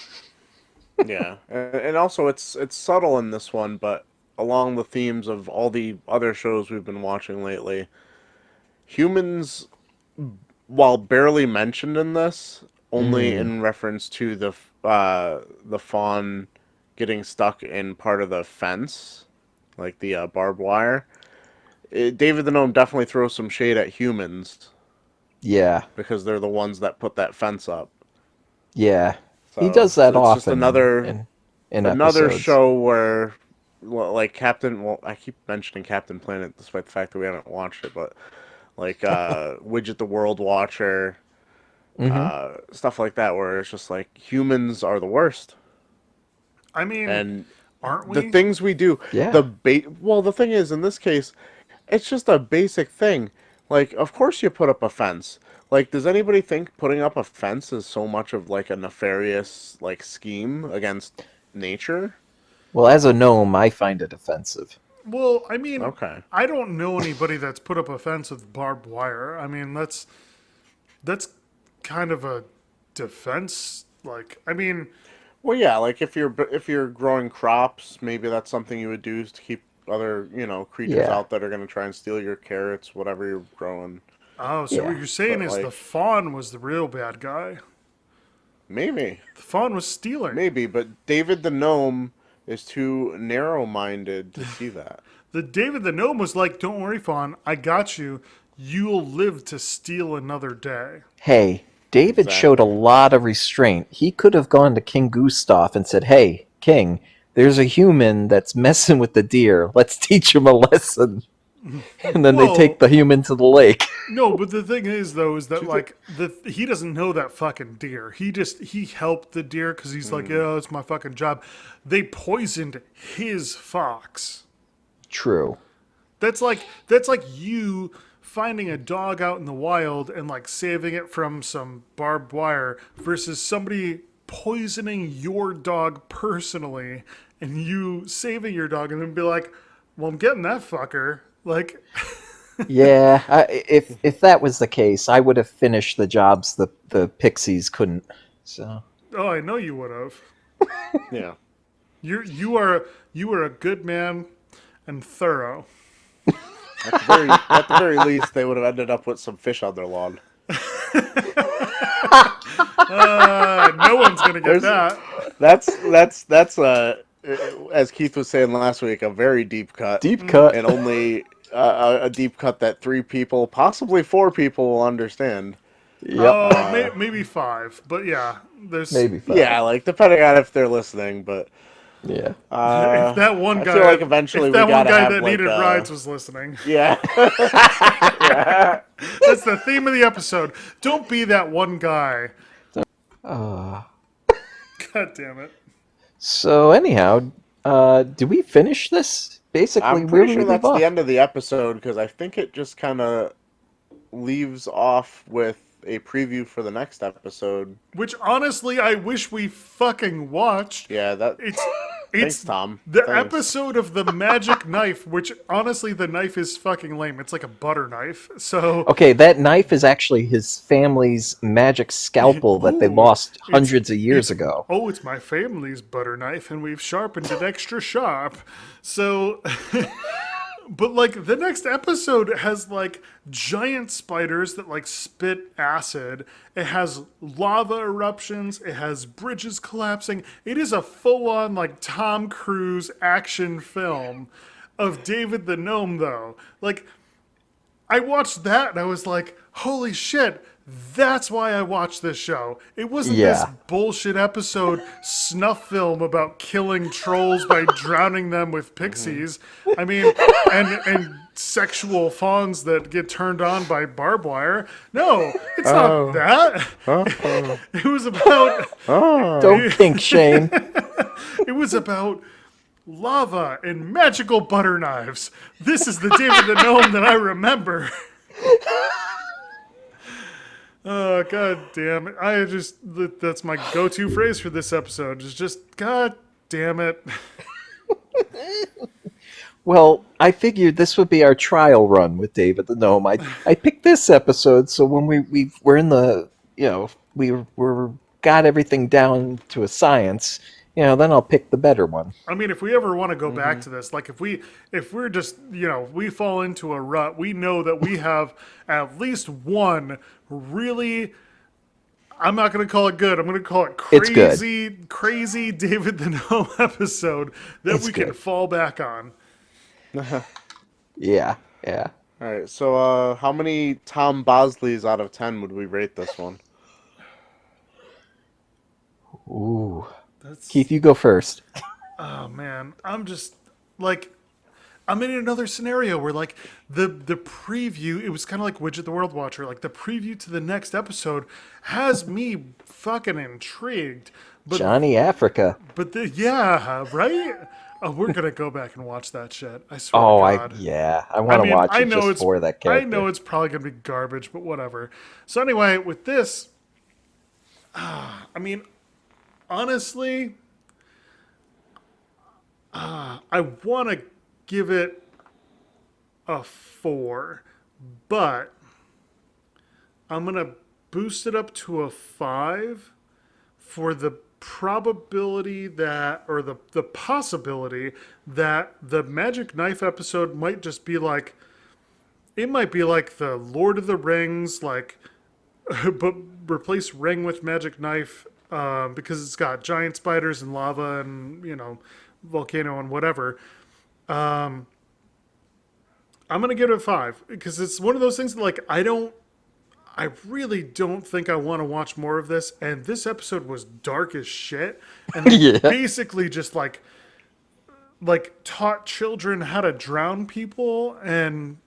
yeah, and also it's subtle in this one, but along the themes of all the other shows we've been watching lately, humans, while barely mentioned in this, only mm, in reference to the fawn getting stuck in part of the fence, like the barbed wire. David the Gnome definitely throws some shade at humans yeah, because they're the ones that put that fence up. yeah. He So does that it's just often another in another episodes. show where, well, like Captain. Well, I keep mentioning Captain Planet despite the fact that we haven't watched it, but like Widget the World Watcher, Hmm. stuff like that, where it's just like humans are the worst, I mean, and aren't the we? things we do, Yeah. well, the thing is, in this case, it's just a basic thing. Like, of course you put up a fence. Like, does anybody think putting up a fence is so much of like a nefarious like scheme against nature? Well, as a gnome, I find it offensive. Well, I mean, Okay. I don't know anybody that's put up a fence with barbed wire. I mean, that's kind of a defense. Like, I mean, Well, yeah, like if you're growing crops, maybe that's something you would do to keep other, creatures Yeah, out that are going to try and steal your carrots, whatever you're growing. oh, so what yeah. you're saying But is the like fawn was the real bad guy. maybe, The fawn was stealing. but David the gnome is too narrow-minded to see that. The David the gnome was like, "Don't worry, fawn, I got you. You'll live to steal another day." Hey, David showed a Exactly. lot of restraint. He could have gone to King Gustav and said, "Hey, King, there's a human that's messing with the deer. Let's teach him a lesson." And then they take Whoa. the human to the lake. No, but the thing is, though, is that Do you think? like he doesn't know that fucking deer. He helped the deer because he's like, "Yeah, it's my fucking job." They poisoned his fox. True. That's like you finding a dog out in the wild and like saving it from some barbed wire versus somebody poisoning your dog personally and you saving your dog and then be like, "Well, I'm getting that fucker." Like, Yeah, if that was the case, I would have finished the jobs the pixies couldn't. So oh, I know you would have. Yeah. You are a good man and thorough. At the very least, they would have ended up with some fish on their lawn. No one's gonna get There's that. that's as Keith was saying last week, a very deep cut, deep cut. and only a deep cut that three people, possibly four people, will understand. Yep, Oh, maybe five, but yeah, there's maybe five. Yeah, like depending on if they're listening, but Yeah. if that one I guy, feel like eventually if we that one gotta guy have that like needed rides was listening, yeah. that's the theme of the episode. Don't be that one guy. Uh, God damn it. so anyhow, do we finish this? Basically, I'm where pretty we sure leave that's the off? end of the episode because I think it just kind of leaves off with a preview for the next episode. Which honestly, I wish we fucking watched. Yeah, that. It's Thanks, it's Tom. the Thanks. episode of the magic knife, which honestly the knife is fucking lame. It's like a butter knife. So Okay, that knife is actually his family's magic scalpel that they Ooh, lost it's- hundreds of years it's- ago. Oh, it's my family's butter knife, and we've sharpened it extra sharp. So, but like the next episode has like giant spiders that like spit acid. It has lava eruptions. It has bridges collapsing. It is a full-on like Tom Cruise action film of David the Gnome, though. Like I watched that and I was like, holy shit, that's why I watched this show. It wasn't this Yeah. bullshit episode snuff film about killing trolls by drowning them with pixies. I mean, and sexual fawns that get turned on by barbed wire. No, it's not that. It was about Don't kink shame. it was about lava and magical butter knives. This is the David the Gnome that I remember. Oh, god damn it. That's my go-to phrase for this episode. Is just, god damn it. Well, I figured this would be our trial run with David the Gnome. I picked this episode so when we're in the, we're got everything down to a science, then I'll pick the better one. I mean, if we ever want to go back to this, like if we're just, we fall into a rut, we know that we have at least one really, I'm not going to call it good. I'm going to call it It's good. crazy David the Gnome episode that It's we can good. fall back on. Yeah. All right. So, how many Tom Bosleys out of 10 would we rate this one? Ooh. That's, Keith, you go first. oh man, I'm just like, I'm in another scenario where like the preview, it was kind of like Widget the World Watcher, like the preview to the next episode has me fucking intrigued. But Johnny Africa. yeah, right? Oh, we're gonna go back and watch that shit. I swear to Oh, God. I I want to mean, watch it just for that I know character. it's probably gonna be garbage, but whatever. So anyway, with this, I mean, honestly, I want to give it a 4, but I'm gonna boost it up to a 5 for the probability that, or the possibility that the magic knife episode might just be like, it might be like the Lord of the Rings, like, but replace ring with magic knife, because it's got giant spiders and lava and, volcano and whatever. I'm gonna give it a 5 because it's one of those things that, like, I really don't think I want to watch more of this. And this episode was dark as shit, and they Yeah. basically just taught children how to drown people, and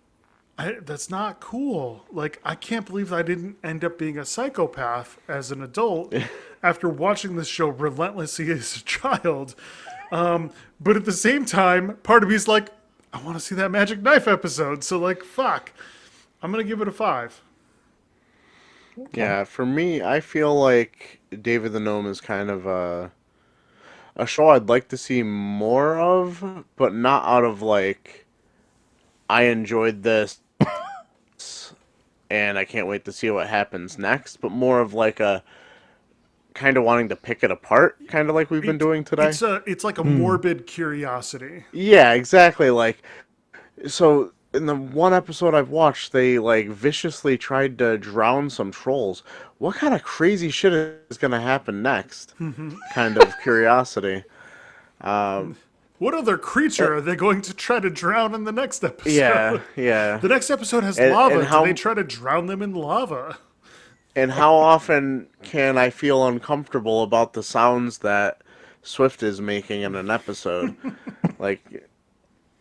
that's not cool. Like, I can't believe I didn't end up being a psychopath as an adult after watching this show relentlessly as a child. But at the same time, part of me's like, I want to see that magic knife episode. So, like, fuck. I'm gonna give it a 5. Yeah, for me, I feel like David the Gnome is kind of a show I'd like to see more of, but not out of like I enjoyed this and I can't wait to see what happens next, but more of like a kind of wanting to pick it apart, kind of like we've been It, doing today. it's like a morbid curiosity. Yeah, exactly. Like, so in the one episode I've watched, they like viciously tried to drown some trolls. What kind of crazy shit is going to happen next? Kind of curiosity. What other creature are they going to try to drown in the next Yeah, episode? yeah. The next episode has And, lava. and Do they how try to drown them in lava? and how often can I feel uncomfortable about the sounds that Swift is making in an episode? Like,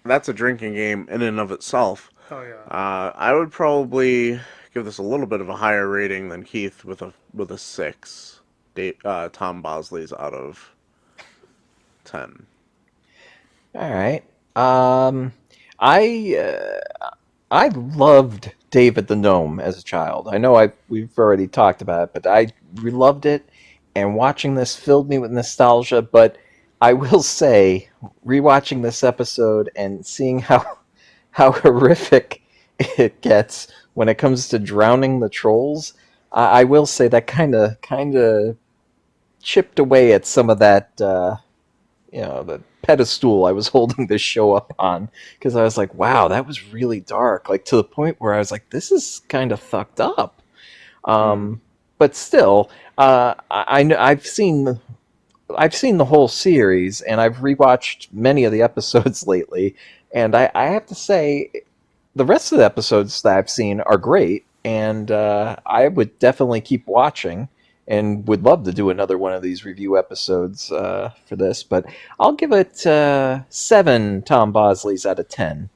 that's a drinking game in and of itself. Oh yeah. I would probably give this a little bit of a higher rating than Keith with a 6. Tom Bosley's out of 10. All right. I I loved David the Gnome as a child. I know we've already talked about it, but I loved it, and watching this filled me with nostalgia. But I will say, rewatching this episode and seeing how horrific it gets when it comes to drowning the trolls, I will say that kind of chipped away at some of that. The pedestal I was holding this show up on, because I was like, wow, that was really dark, like to the point where I was like, this is kind of fucked up. But still, I've seen the whole series, and I've rewatched many of the episodes lately, and I have to say, the rest of the episodes that I've seen are great, and I would definitely keep watching and would love to do another one of these review episodes for this. But I'll give it 7 Tom Bosleys out of 10.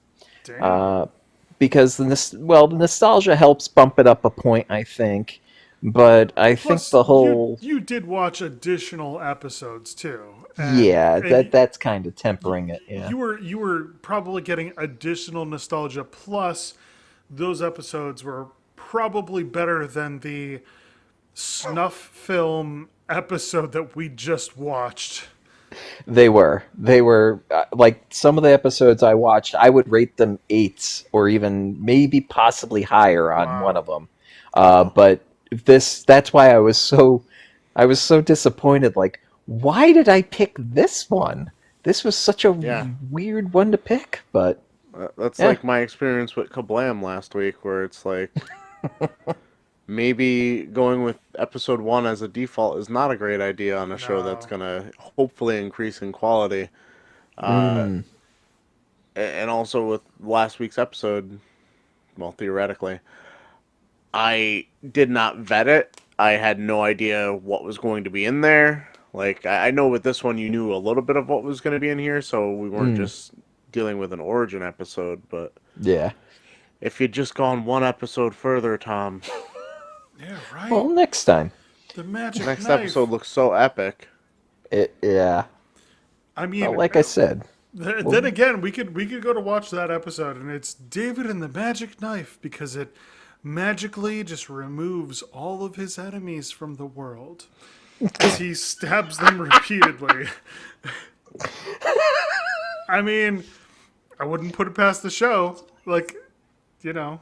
Damn. Because the nostalgia helps bump it up a point, I think. But I think Plus, the whole you did watch additional episodes too, yeah, and that's kind of tempering it. Yeah, you were probably getting additional nostalgia. Plus, those episodes were probably better than the snuff film episode that we just watched. they were like some of the episodes I watched. I would rate them 8s or even maybe possibly higher on one Wow. of them. But that's why I was so disappointed. Like, why did I pick this one? This was such a Yeah. weird one to pick. But That's yeah, like my experience with Kablam last week, where it's like maybe going with episode 1 as a default is not a great idea on a show that's No. gonna hopefully increase in quality. mm, And also with last week's episode, well, theoretically, I did not vet it. I had no idea what was going to be in there. Like, I know with this one, you knew a little bit of what was going to be in here, so we weren't mm, just dealing with an origin episode. But yeah. if you'd just gone one episode further, Tom, Yeah, Well, right. next time. The the magic next knife. episode looks so epic. Yeah. I Well, mean, like I said. Then again, we could go to watch that episode, and it's David and the Magic Knife because it magically just removes all of his enemies from the world as he stabs them repeatedly. I mean, I wouldn't put it past the show. Like, you know.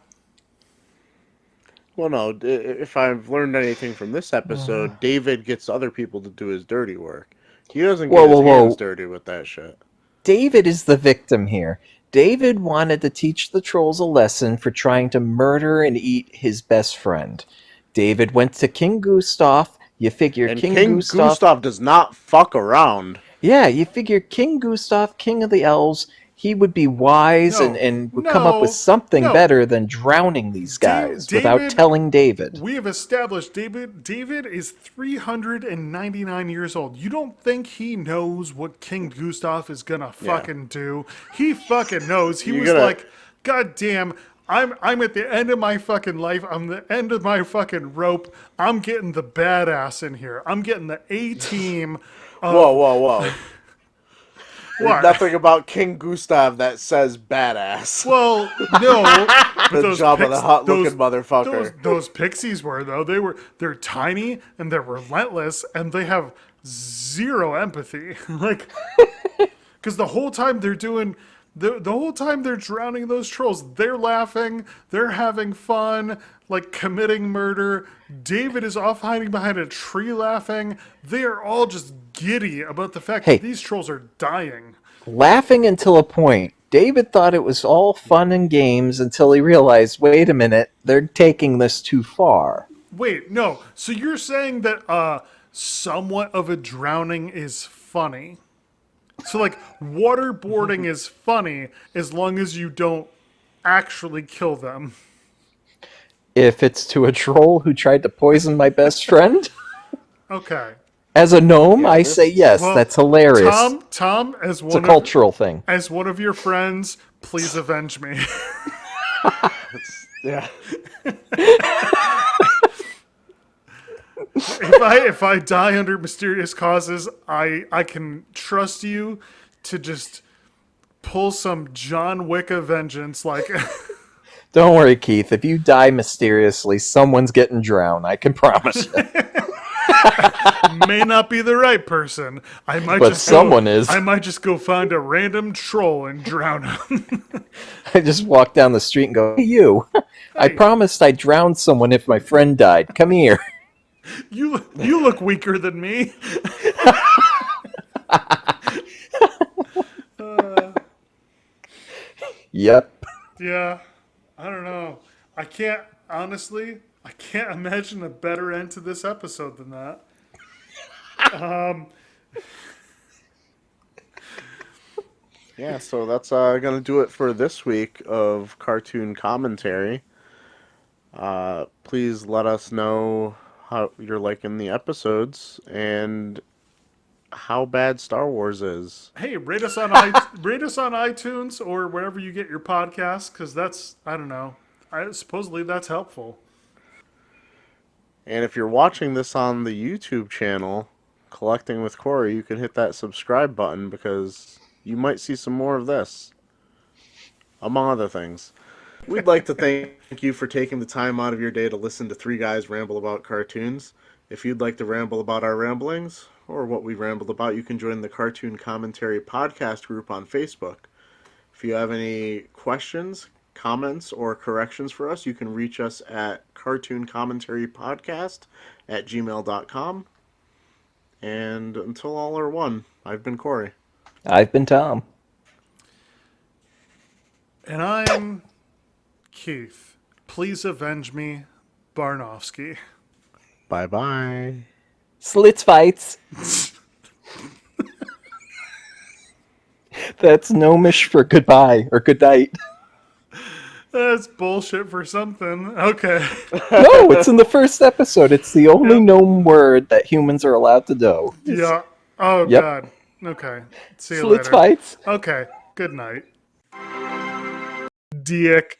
Well, no, if I've learned anything from this episode, David gets other people to do his dirty work. He doesn't get his hands dirty with that shit. David is the victim here. David wanted to teach the trolls a lesson for trying to murder and eat his best friend. David went to King Gustav. You figure And King Gustav does not fuck around. Yeah, you figure King Gustav, King of the Elves, he would be wise and would come up with something better than drowning these guys without telling David. We have established David is 399 years old. You don't think he knows what King Gustav is gonna fucking do? He fucking knows. He was like, God damn, I'm at the end of my fucking life. I'm the end of my fucking rope. I'm getting the badass in here. I'm getting the A-team. Whoa. There's nothing about King Gustav that says badass. Well, no. But the job of the hot-looking motherfucker. Those pixies were, though. They're tiny, and they're relentless, and they have zero empathy. Like, because the whole time they're doing... The whole time they're drowning those trolls, they're laughing, they're having fun, like committing murder. David is off hiding behind a tree laughing. They are all just giddy about the fact that these trolls are dying. Laughing until a point. David thought it was all fun and games until he realized, wait a minute, they're taking this too far. Wait, no. So you're saying that somewhat of a drowning is funny? So, like, waterboarding is funny as long as you don't actually kill them. If it's to a troll who tried to poison my best friend? Okay. As a gnome, I say yes, that's hilarious. Tom, it's a cultural thing. As one of your friends, please avenge me. Yeah. If I die under mysterious causes, I can trust you to just pull some John Wick vengeance. Like, don't worry, Keith. If you die mysteriously, someone's getting drowned. I can promise you. May not be the right person. Someone is. I might just go find a random troll and drown him. I just walk down the street and go, hey, you. I promised I'd drown someone if my friend died. Come here. You look weaker than me. Yep. Yeah. I don't know. I can't imagine a better end to this episode than that. Yeah, so that's going to do it for this week of cartoon commentary. Please let us know how you're liking the episodes and how bad Star Wars is. Hey, rate us on iTunes or wherever you get your podcasts, because that's, I don't know, supposedly that's helpful. And if you're watching this on the YouTube channel, Collecting with Cory, you can hit that subscribe button because you might see some more of this, among other things. We'd like to thank you for taking the time out of your day to listen to three guys ramble about cartoons. If you'd like to ramble about our ramblings, or what we rambled about, you can join the Cartoon Commentary Podcast group on Facebook. If you have any questions, comments, or corrections for us, you can reach us at cartooncommentary.podcast@gmail.com. And until all are one, I've been Cory. I've been Tom. And I'm Keith. Please avenge me, Barnofsky. Bye-bye. Slits fights. That's gnomish for goodbye or good night. That's bullshit for something. Okay. No, it's in the first episode. It's the only gnome word that humans are allowed to know. Yeah. Oh, yep. God. Okay. See you Slits later. fights. Okay. Good night. Dick.